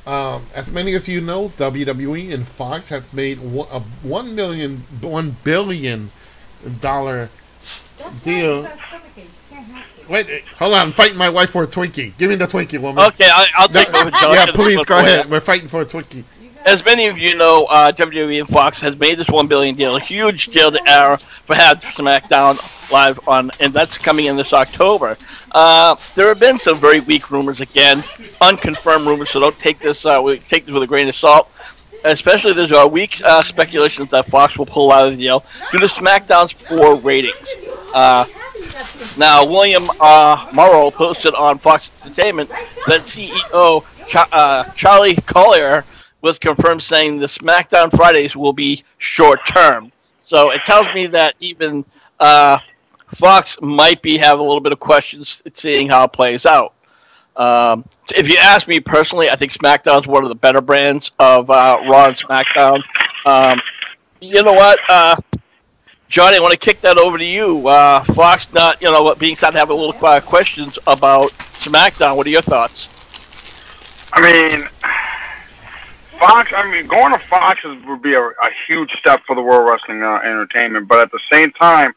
As many as you know, WWE and Fox have made $1 billion deal. Wait, hold on. I'm fighting my wife for a Twinkie. Give me the Twinkie, woman. Okay, I'll take over. Yeah, please, go ahead. We're fighting for a Twinkie. As many of you know, WWE and Fox has made this $1 billion deal a huge deal to air for SmackDown live on, and that's coming in this October. There have been some very weak rumors again, unconfirmed rumors, so don't take this with a grain of salt. Especially, there's weak speculations that Fox will pull out of the deal due to SmackDown's poor ratings. Now, William Morrow posted on Fox Entertainment that CEO Charlie Collier was confirmed, saying the SmackDown Fridays will be short-term. So it tells me that even Fox might be having a little bit of questions seeing how it plays out. If you ask me personally, I think SmackDown is one of the better brands of Raw and SmackDown. You know what? Johnny, I want to kick that over to you. Fox being started to have a little questions about SmackDown. What are your thoughts? I mean, going to Fox would be a huge step for the World Wrestling Entertainment, but at the same time,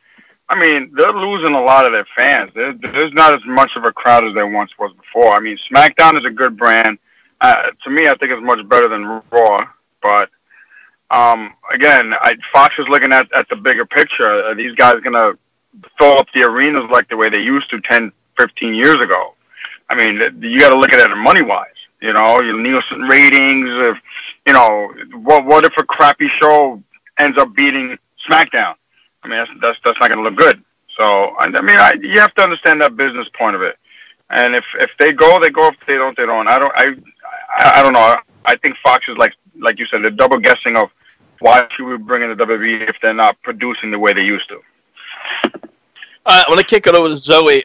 I mean, they're losing a lot of their fans. There's not as much of a crowd as there once was before. I mean, SmackDown is a good brand. To me, I think it's much better than Raw, but again, Fox is looking at the bigger picture. Are these guys going to fill up the arenas like the way they used to 10, 15 years ago? I mean, you got to look at it money-wise. Your Nielsen ratings. What if a crappy show ends up beating SmackDown? I mean, that's not going to look good. So, you have to understand that business point of it. And if they go, they go. If they don't, they don't. I don't know. I think Fox is like you said, they're double guessing of why should we bring in the WWE if they're not producing the way they used to. I'm going to kick it over to Zoe.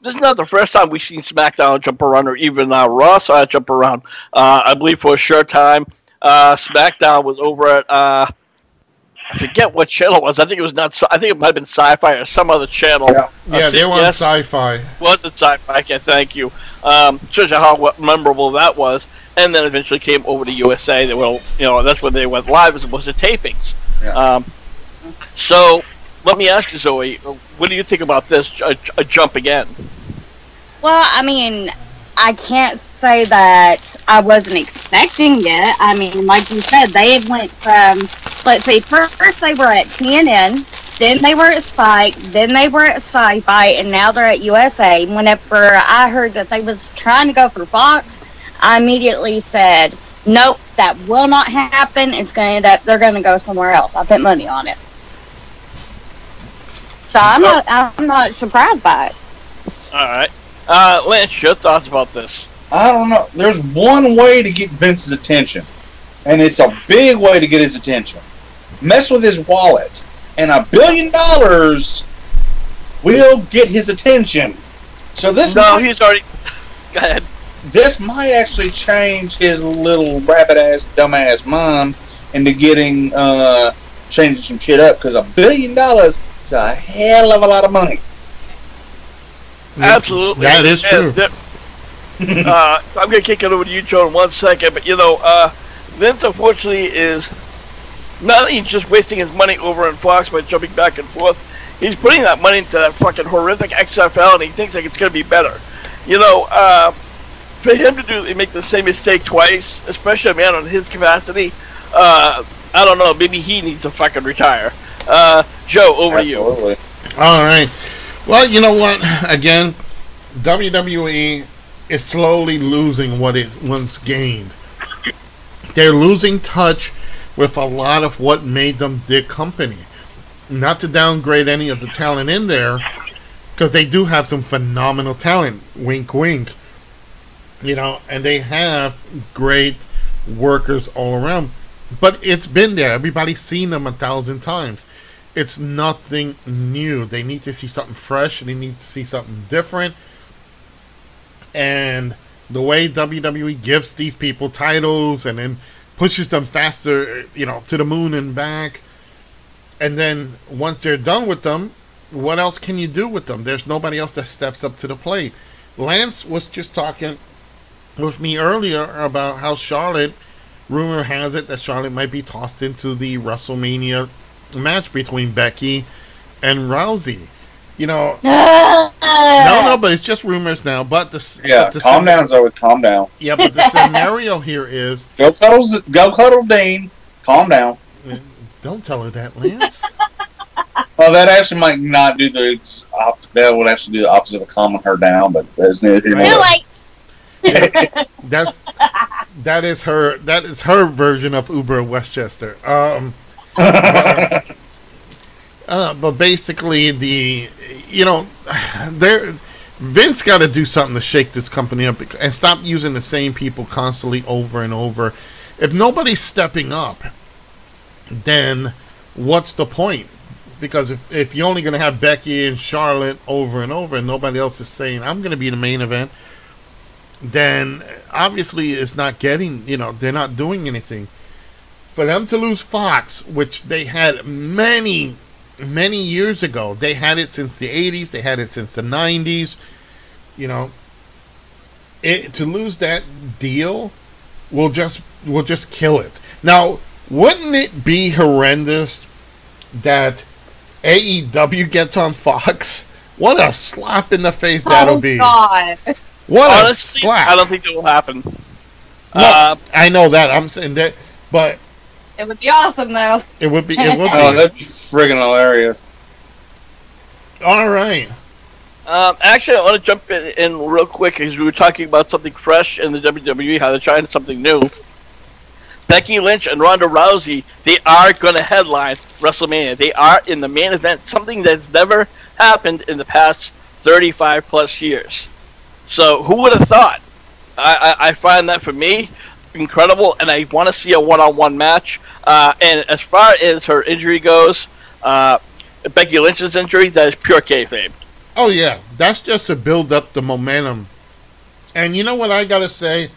This is not the first time we've seen SmackDown jump around, or even Raw saw it jump around. I believe for a short time, SmackDown was over at I forget what channel it was. I think it was not. I think it might have been Sci-Fi or some other channel. Yeah, they were on Sci-Fi. Was it Sci-Fi? Okay, thank you. Shows you how memorable that was. And then eventually came over to USA. They were, that's when they went live as opposed to tapings. Yeah. So let me ask you, Zoe, what do you think about this a jump again? Well, I mean, I can't say that I wasn't expecting it. I mean, like you said, they went from, let's see, first they were at TNN, Then they were at Spike. Then they were at Sci-Fi, and now they're at USA. Whenever I heard that they was trying to go for Fox, I immediately said, "Nope, that will not happen. It's going to they're going to go somewhere else." I put money on it. So I'm not surprised by it. All right. Lance, your thoughts about this? I don't know. There's one way to get Vince's attention, and it's a big way to get his attention. Mess with his wallet, and $1 billion will get his attention. So this he's already. Go ahead. This might actually change his little rabbit-ass, dumbass mom into getting changing some shit up, because $1 billion is a hell of a lot of money. Absolutely. That is true. I'm going to kick it over to you, Joe, in 1 second. But, Vince, unfortunately, is not only just wasting his money over in Fox by jumping back and forth, he's putting that money into that fucking horrific XFL, and he thinks like it's going to be better. For him to make the same mistake twice, especially a man on his capacity, I don't know, maybe he needs to fucking retire. Joe, over Absolutely. to you. All right. Well, you know what? Again, WWE is slowly losing what it once gained. They're losing touch with a lot of what made them their company. Not to downgrade any of the talent in there, because they do have some phenomenal talent. Wink, wink. And they have great workers all around. But it's been there. Everybody's seen them 1,000 times. It's nothing new. They need to see something fresh. They need to see something different. And the way WWE gives these people titles and then pushes them faster, to the moon and back. And then once they're done with them, what else can you do with them? There's nobody else that steps up to the plate. Lance was just talking with me earlier about how Charlotte, rumor has it that Charlotte might be tossed into the WrestleMania match between Becky and Rousey. No, but it's just rumors now. But calm down, Zoe. Calm down. Yeah, but the scenario here is go cuddle Dean. Calm down. Don't tell her that, Lance. Well, that actually might not do that would actually do the opposite of calming her down, but there's no. Yeah, that is her version of Uber Westchester. But basically, Vince got to do something to shake this company up and stop using the same people constantly over and over. If nobody's stepping up, then what's the point? Because if you're only going to have Becky and Charlotte over and over, and nobody else is saying, I'm going to be the main event, then obviously it's not getting, they're not doing anything. For them to lose Fox, which they had many years ago, they had it since the 80s, they had it since the 90s, to lose that deal will just kill it. Now, wouldn't it be horrendous that AEW gets on Fox? What a slap in the face that'll be. God. What Honestly, a slap. I don't think it will happen. No, I know that. I'm saying that, but it would be awesome, though. It would be. Oh, that'd be friggin' hilarious. All right. Actually, I want to jump in real quick because we were talking about something fresh in the WWE, how they're trying something new. Becky Lynch and Ronda Rousey, they are going to headline WrestleMania. They are in the main event, something that's never happened in the past 35 plus years. So who would have thought? I find that, for me, incredible, and I want to see a one-on-one match. And as far as her injury goes, Becky Lynch's injury, that is pure kayfabe. Oh, yeah. That's just to build up the momentum. And you know what I got to say?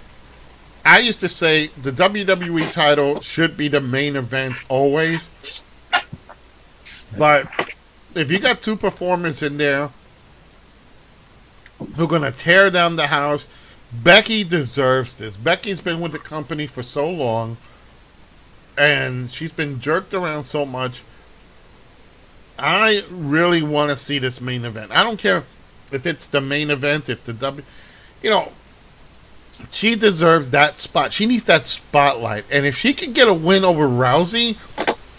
I used to say the WWE title should be the main event always. But if you got two performers in there who are going to tear down the house, Becky deserves this. Becky's been with the company for so long, and she's been jerked around so much. I really want to see this main event. I don't care if it's the main event, if the she deserves that spot. She needs that spotlight. And if she can get a win over Rousey,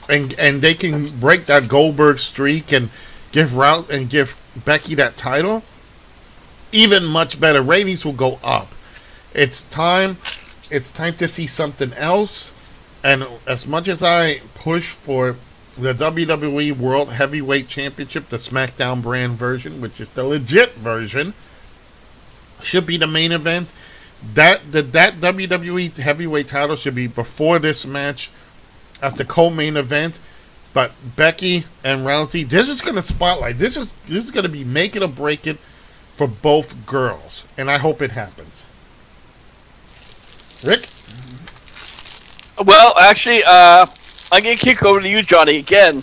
and they can break that Goldberg streak and give Becky that title, even much better. Ratings will go up. It's time. It's time to see something else. And as much as I push for the WWE World Heavyweight Championship, the SmackDown brand version, which is the legit version, should be the main event. That WWE Heavyweight title should be before this match as the co-main event. But Becky and Rousey, this is going to spotlight. This is going to be make it or break it for both girls, and I hope it happens. Rick? Well, actually, I'm going to kick over to you, Johnny, again.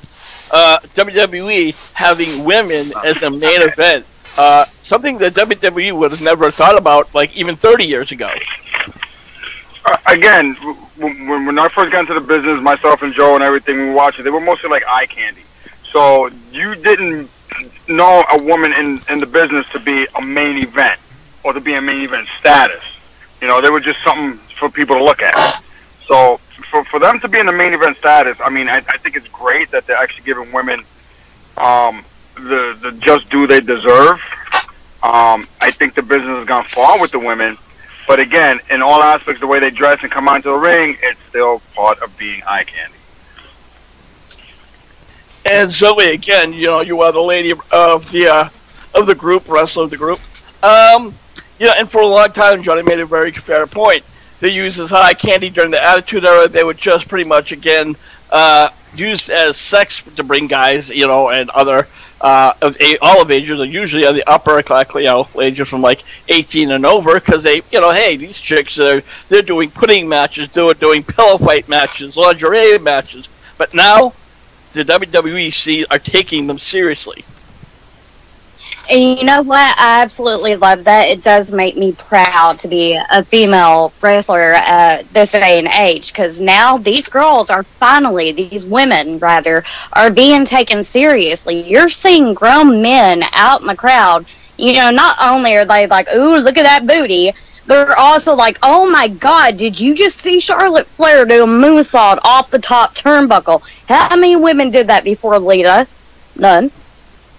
WWE having women as a main event. Something that WWE would have never thought about, like, even 30 years ago. Again, when I first got into the business, myself and Joe and everything, we watched it, they were mostly like eye candy. So you didn't know a woman in the business to be a main event or to be a main event status. You know, they were just something for people to look at. So for them to be in the main event status, I mean, I think it's great that they're actually giving women the just due they deserve. I think the business has gone far with the women. But again, in all aspects, the way they dress and come onto the ring, it's still part of being eye candy. And Zoe, again, you know, you are the lady of the group, wrestler of the group. And for a long time, Johnny made a very fair point. They used as eye candy during the Attitude Era. They would just pretty much, again, used as sex to bring guys, you know, and other all of ages, are usually on the upper, you know, ages from like 18 and over, because they, you know, hey, these chicks they're doing pudding matches, they're doing pillow fight matches, lingerie matches, but now the WWE are taking them seriously. And you know what? I absolutely love that. It does make me proud to be a female wrestler this day and age, because now these women are being taken seriously. You're seeing grown men out in the crowd. You know, not only are they like, ooh, look at that booty, they're also like, oh my God, did you just see Charlotte Flair do a moonsault off the top turnbuckle? How many women did that before, Lita? None.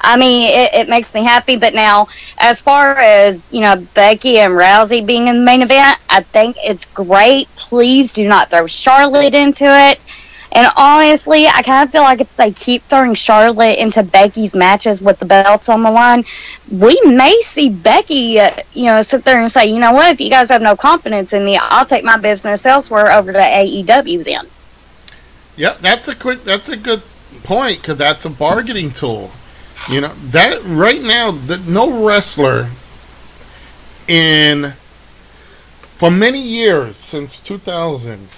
I mean, it makes me happy. But now, as far as, you know, Becky and Rousey being in the main event, I think it's great. Please do not throw Charlotte into it. And honestly, I kind of feel like if they keep throwing Charlotte into Becky's matches with the belts on the line, we may see Becky, sit there and say, you know what, if you guys have no confidence in me, I'll take my business elsewhere over to AEW then. Yeah, that's a good point, because that's a bargaining tool. You know, that right now, no wrestler for many years, since 2000,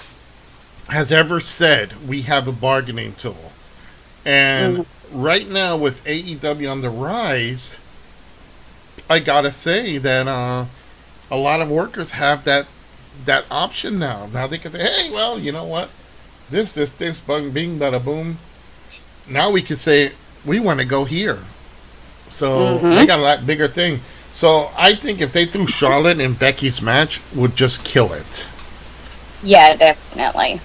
has ever said we have a bargaining tool. And right now, with AEW on the rise, I gotta say that a lot of workers have that option now. Now they can say, hey, well, you know what? This, bing, bada, boom. Now we can say, we want to go here. So they got a lot bigger thing. So I think if they threw Charlotte in Becky's match, would just kill it. Yeah, definitely.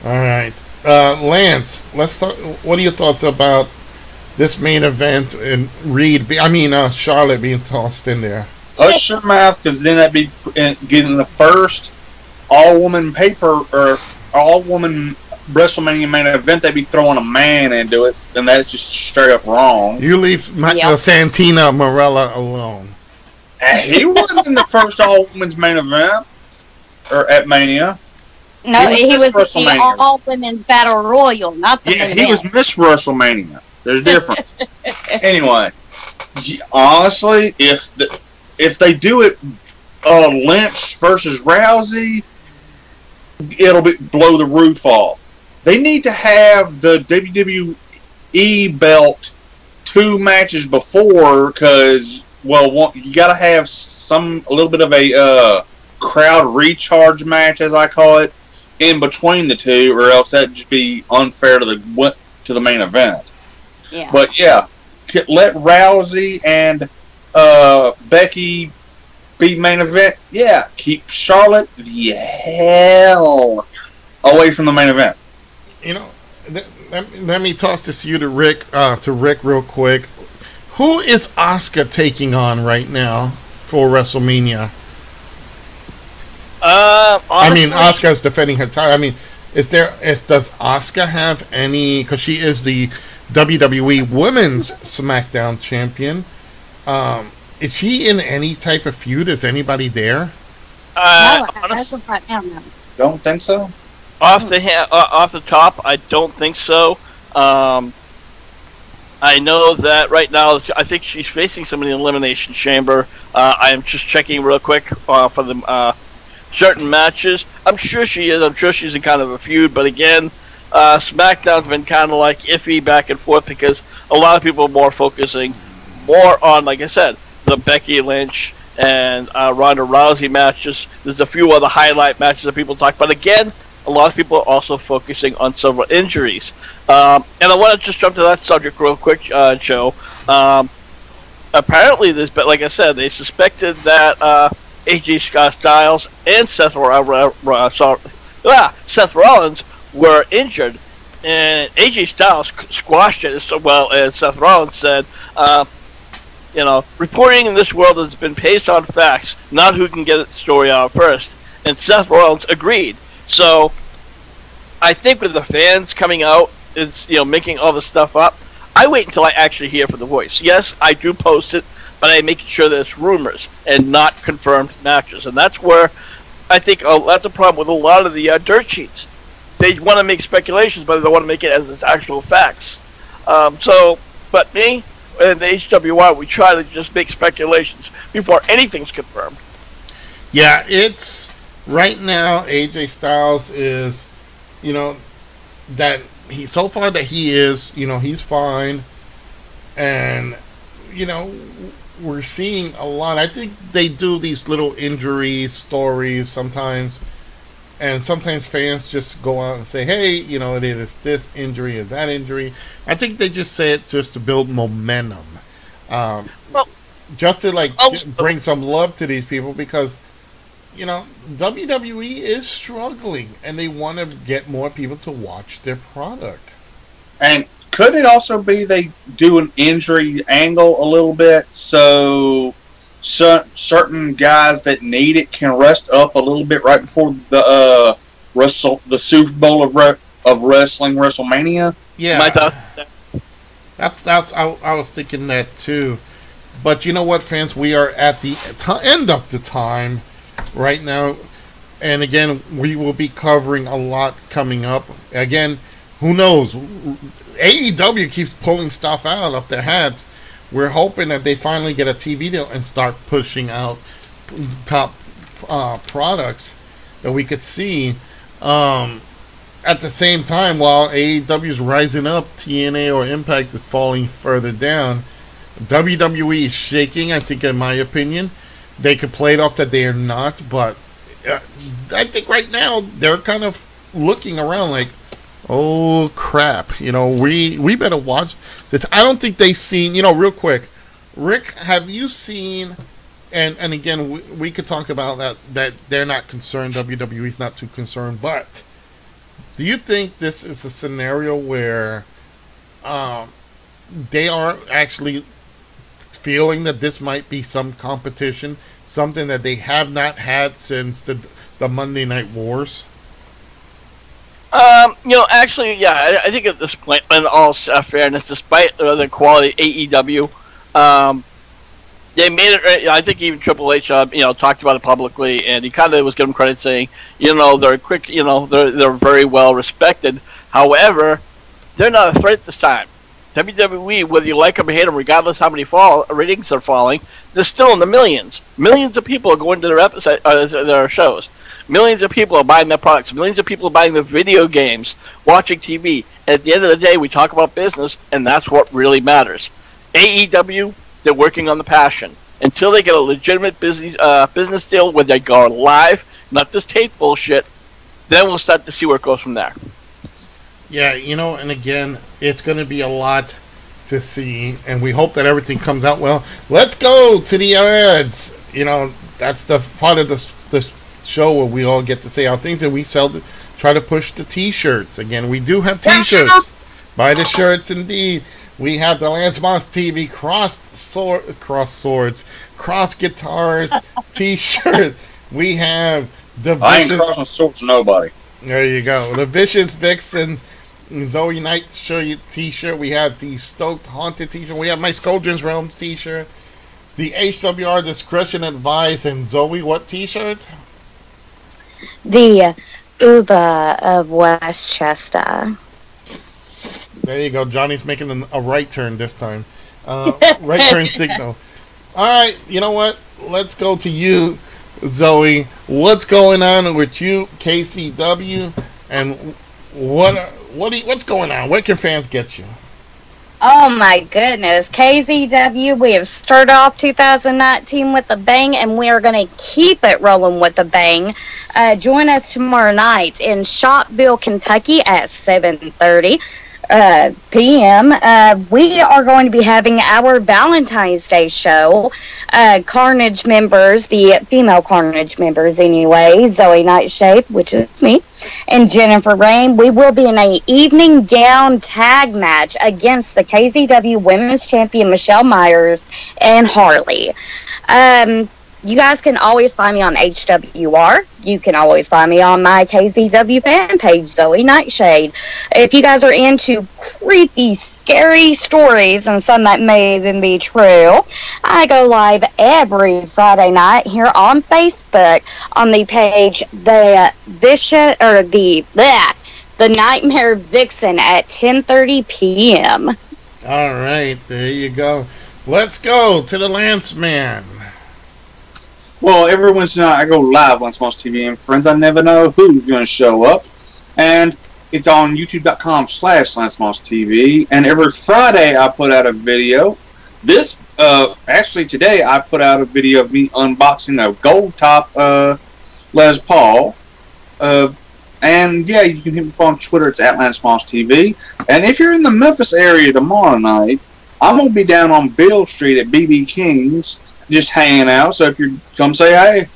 All right. Lance, let's talk. What are your thoughts about this main event and Charlotte being tossed in there? Hush your mouth, because then that'd be getting the first all-woman all-woman WrestleMania main event. They'd be throwing a man into it, and that's just straight up wrong. You leave Santina Marella alone. He wasn't in the first all-women's main event or at Mania. No, he was the all-women's battle royal, not the main he was Miss WrestleMania. There's a difference. Anyway, honestly, if they do it, Lynch versus Rousey, it'll blow the roof off. They need to have the WWE belt 2 matches before, because you got to have a little bit of a crowd recharge match, as I call it, in between the two, or else that'd just be unfair to the main event. Yeah. But yeah, let Rousey and Becky be main event. Yeah, keep Charlotte the hell away from the main event. You know, let me toss this to you to Rick real quick. Who is Asuka taking on right now for WrestleMania? Honestly, Asuka is defending her title. Does Asuka have any? Because she is the WWE Women's SmackDown champion. Is she in any type of feud? Is anybody there? honestly, right now, no. Don't think so. off the top, I don't think so. I know that right now, I think she's facing somebody in the Elimination Chamber. I am just checking real quick for the certain matches. I'm sure she is. I'm sure she's in kind of a feud. But again, SmackDown's been kind of like iffy back and forth because a lot of people are focusing more on, like I said, the Becky Lynch and Ronda Rousey matches. There's a few other highlight matches that people talk about. Again, a lot of people are also focusing on several injuries. And I want to just jump to that subject real quick, Joe. Apparently, like I said, they suspected that AJ Styles and Seth Rollins were injured, and AJ Styles squashed it as well as Seth Rollins said. Reporting in this world has been based on facts, not who can get the story out first. And Seth Rollins agreed. So, I think with the fans coming out, it's making all this stuff up. I wait until I actually hear from the voice. Yes, I do post it, but I make sure that it's rumors and not confirmed matches. And that's where I think that's a problem with a lot of the dirt sheets. They want to make speculations, but they don't want to make it as its actual facts. But me and the HWI, we try to just make speculations before anything's confirmed. Yeah, it's right now. AJ Styles is, that he's he's fine, and we're seeing a lot. I think they do these little injury stories sometimes, and sometimes fans just go out and say, hey, it is this injury or that injury. I think they just say it just to build momentum. Just to bring some love to these people because, WWE is struggling and they want to get more people to watch their product. And could it also be they do an injury angle a little bit so certain guys that need it can rest up a little bit right before the Super Bowl of wrestling, WrestleMania? Yeah, I was thinking that too. But you know what, fans? We are at the end of the time right now. And again, we will be covering a lot coming up. Again, who knows? AEW keeps pulling stuff out of their hats. We're hoping that they finally get a TV deal and start pushing out top products that we could see. At the same time, while AEW is rising up, TNA or Impact is falling further down. WWE is shaking, I think, in my opinion. They could play it off that they are not, but I think right now they're kind of looking around like, oh crap, we better watch this. I don't think they've seen, real quick, Rick, have you seen, and again, we could talk about that they're not concerned, WWE's not too concerned, but do you think this is a scenario where they are actually feeling that this might be some competition, something that they have not had since the Monday Night Wars? Actually, yeah, I think at this point, in all fairness, despite the quality of AEW, they made it. I think even Triple H, talked about it publicly, and he kind of was giving credit, saying, they're quick, they're very well respected. However, they're not a threat this time. WWE, whether you like them or hate them, regardless how many ratings are falling, they're still in the millions. Millions of people are going to their shows. Millions of people are buying their products. Millions of people are buying the video games, watching TV. And at the end of the day, we talk about business, and that's what really matters. AEW, they're working on the passion. Until they get a legitimate business deal where they go live, not this tape bullshit, then we'll start to see where it goes from there. Yeah, and again, it's going to be a lot to see, and we hope that everything comes out well. Let's go to the ads. That's the part of this show where we all get to say our things, and we try to push the T-shirts. Again, we do have T-shirts. Buy the shirts, indeed. We have the Lance Moss TV cross swords, cross guitars T-shirt. We have the I ain't crossing swords with nobody. There you go. The Vicious Vixen Zoe Knight T-shirt. We have the Stoked Haunted T-shirt. We have my Scoldrins Realms T-shirt. The HWR Discretion Advised and Zoe what T-shirt? The Uber of Westchester. There you go. Johnny's making a right turn this time. Right turn signal. All right. You know what? Let's go to you, Zoe. What's going on with you, KCW, and what's going on? Where can fans get you? Oh my goodness, KZW, we have started off 2019 with a bang, and we are going to keep it rolling with a bang. Join us tomorrow night in Shopville, Kentucky at 7:30 p.m. We are going to be having our Valentine's Day show. Carnage members, the female Carnage members anyway, Zoe Nightshade, which is me, and Jennifer Rain, we will be in an evening gown tag match against the KZW Women's Champion Michelle Myers and Harley. You guys can always find me on HWR. You can always find me on my KZW fan page, Zoe Nightshade. If you guys are into creepy, scary stories, and some that may even be true, I go live every Friday night here on Facebook on the page The Nightmare Vixen at 10:30 p.m. All right, there you go. Let's go to the Lance Man. Well, every Wednesday night I go live on Smalls TV, and friends, I never know who's going to show up. And it's on youtube.com/LanceMossTV. And every Friday I put out a video. Actually today I put out a video of me unboxing a gold top Les Paul. And yeah, you can hit me up on Twitter. It's at LanceMossTV. And if you're in the Memphis area tomorrow night, I'm going to be down on Bill Street at BB King's, just hanging out. So if you come say hey.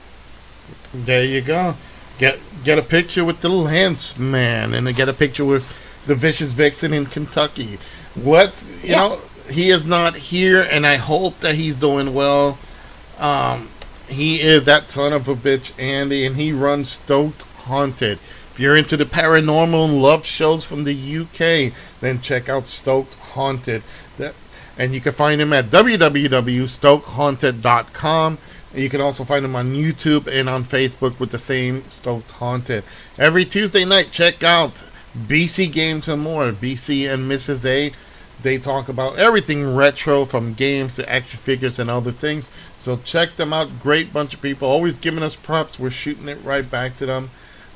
There you go. Get a picture with the Lance Man, and then get a picture with the Vicious Vixen in Kentucky. You know, he is not here, and I hope that he's doing well. He is that son of a bitch, Andy, and he runs Stoked Haunted. If you're into the paranormal and love shows from the UK, then check out Stoked Haunted. And you can find him at www.stokedhaunted.com. And you can also find him on YouTube and on Facebook with the same Stoked Haunted. Every Tuesday night, check out BC Games and More. BC and Mrs. A, they talk about everything retro, from games to action figures and other things. So check them out. Great bunch of people, always giving us props. We're shooting it right back to them.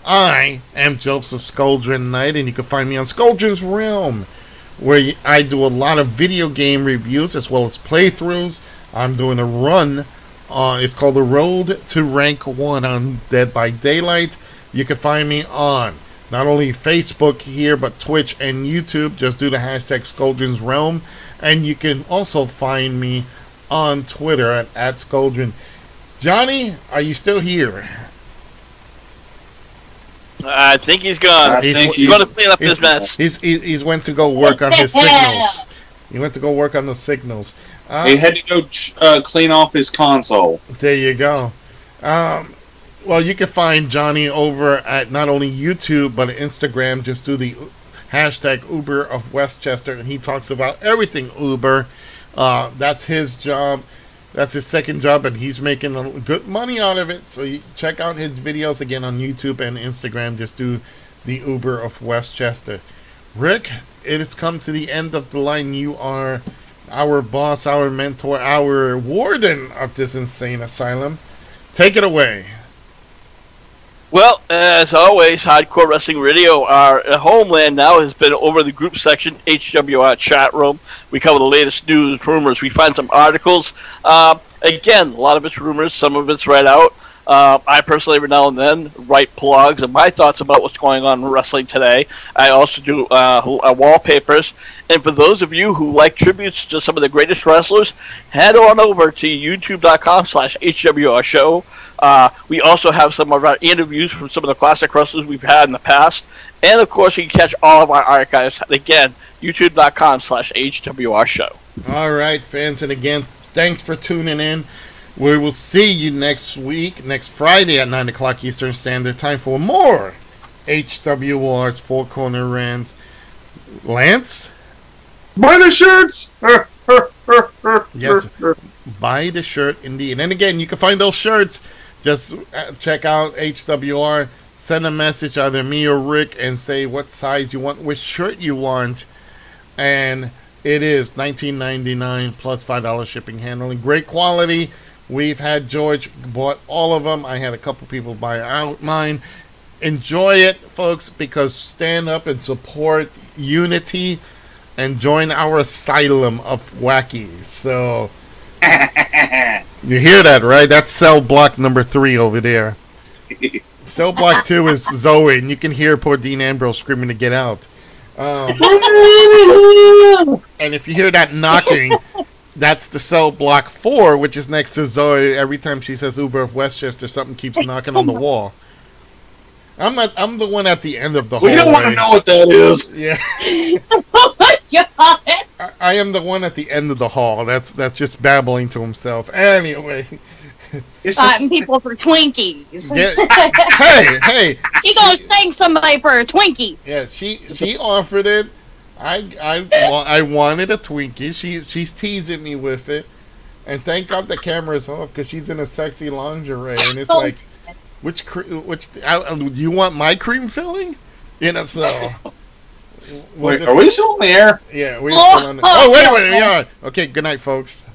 I am Joseph Scoldrin Knight, and you can find me on Scoldrin's Realm, where I do a lot of video game reviews as well as playthroughs. I'm doing a run. It's called The Road to Rank 1 on Dead by Daylight. You can find me on not only Facebook here, but Twitch and YouTube. Just do the hashtag Scoldrin's Realm. And you can also find me on Twitter at Scoldrin. Johnny, are you still here? I think he's gone. He's going to clean up his mess. He's went to go work on his signals. He went to go work on the signals. He had to go clean off his console. There you go. Well, you can find Johnny over at not only YouTube but Instagram. Just do the hashtag Uber of Westchester, and he talks about everything Uber. That's his job. That's his second job, and he's making good money out of it. So you check out his videos again on YouTube and Instagram. Just do the Uber of Westchester. Rick, it has come to the end of the line. You are our boss, our mentor, our warden of this insane asylum. Take it away. Well, as always, Hardcore Wrestling Radio, our homeland now has been over the group section, HWR chat room. We cover the latest news, rumors. We find some articles. Again, a lot of it's rumors, some of it's read out. I personally, every now and then, write blogs and my thoughts about what's going on in wrestling today. I also do wallpapers. And for those of you who like tributes to some of the greatest wrestlers, head on over to youtube.com/HWR show. We also have some of our interviews from some of the classic wrestlers we've had in the past. And, of course, you can catch all of our archives. Again, youtube.com/HWR show. All right, fans. And again, thanks for tuning in. We will see you next week, next Friday at 9 o'clock Eastern Standard Time for more HWR's Four Corner Rants. Lance? Buy the shirts! Yes, buy the shirt indeed. And again, you can find those shirts. Just check out HWR. Send a message, either me or Rick, and say what size you want, which shirt you want. And it is $19.99 plus $5 shipping handling. Great quality. We've had George bought all of them. I had a couple people buy out mine. Enjoy it, folks, because stand up and support unity and join our asylum of wackies. So, you hear that, right? That's cell block number 3 over there. Cell block 2 is Zoe, and you can hear poor Dean Ambrose screaming to get out. And if you hear that knocking, that's the cell block 4, which is next to Zoe. Every time she says Uber of Westchester, something keeps knocking on the wall. I'm the one at the end of the hallway. We don't want to know what that is. Yeah. Oh my god! I am the one at the end of the hall. That's just babbling to himself. Anyway. Fighting people for Twinkies. Hey. She gonna thank somebody for a Twinkie. Yeah, she offered it. I wanted a Twinkie. She's teasing me with it, and thank God the camera's off because she's in a sexy lingerie, and it's like, which do you want my cream filling? You know, so. Wait, are we still on the air? Yeah, we're still on the. Oh, wait a minute, we are. Okay, good night, folks.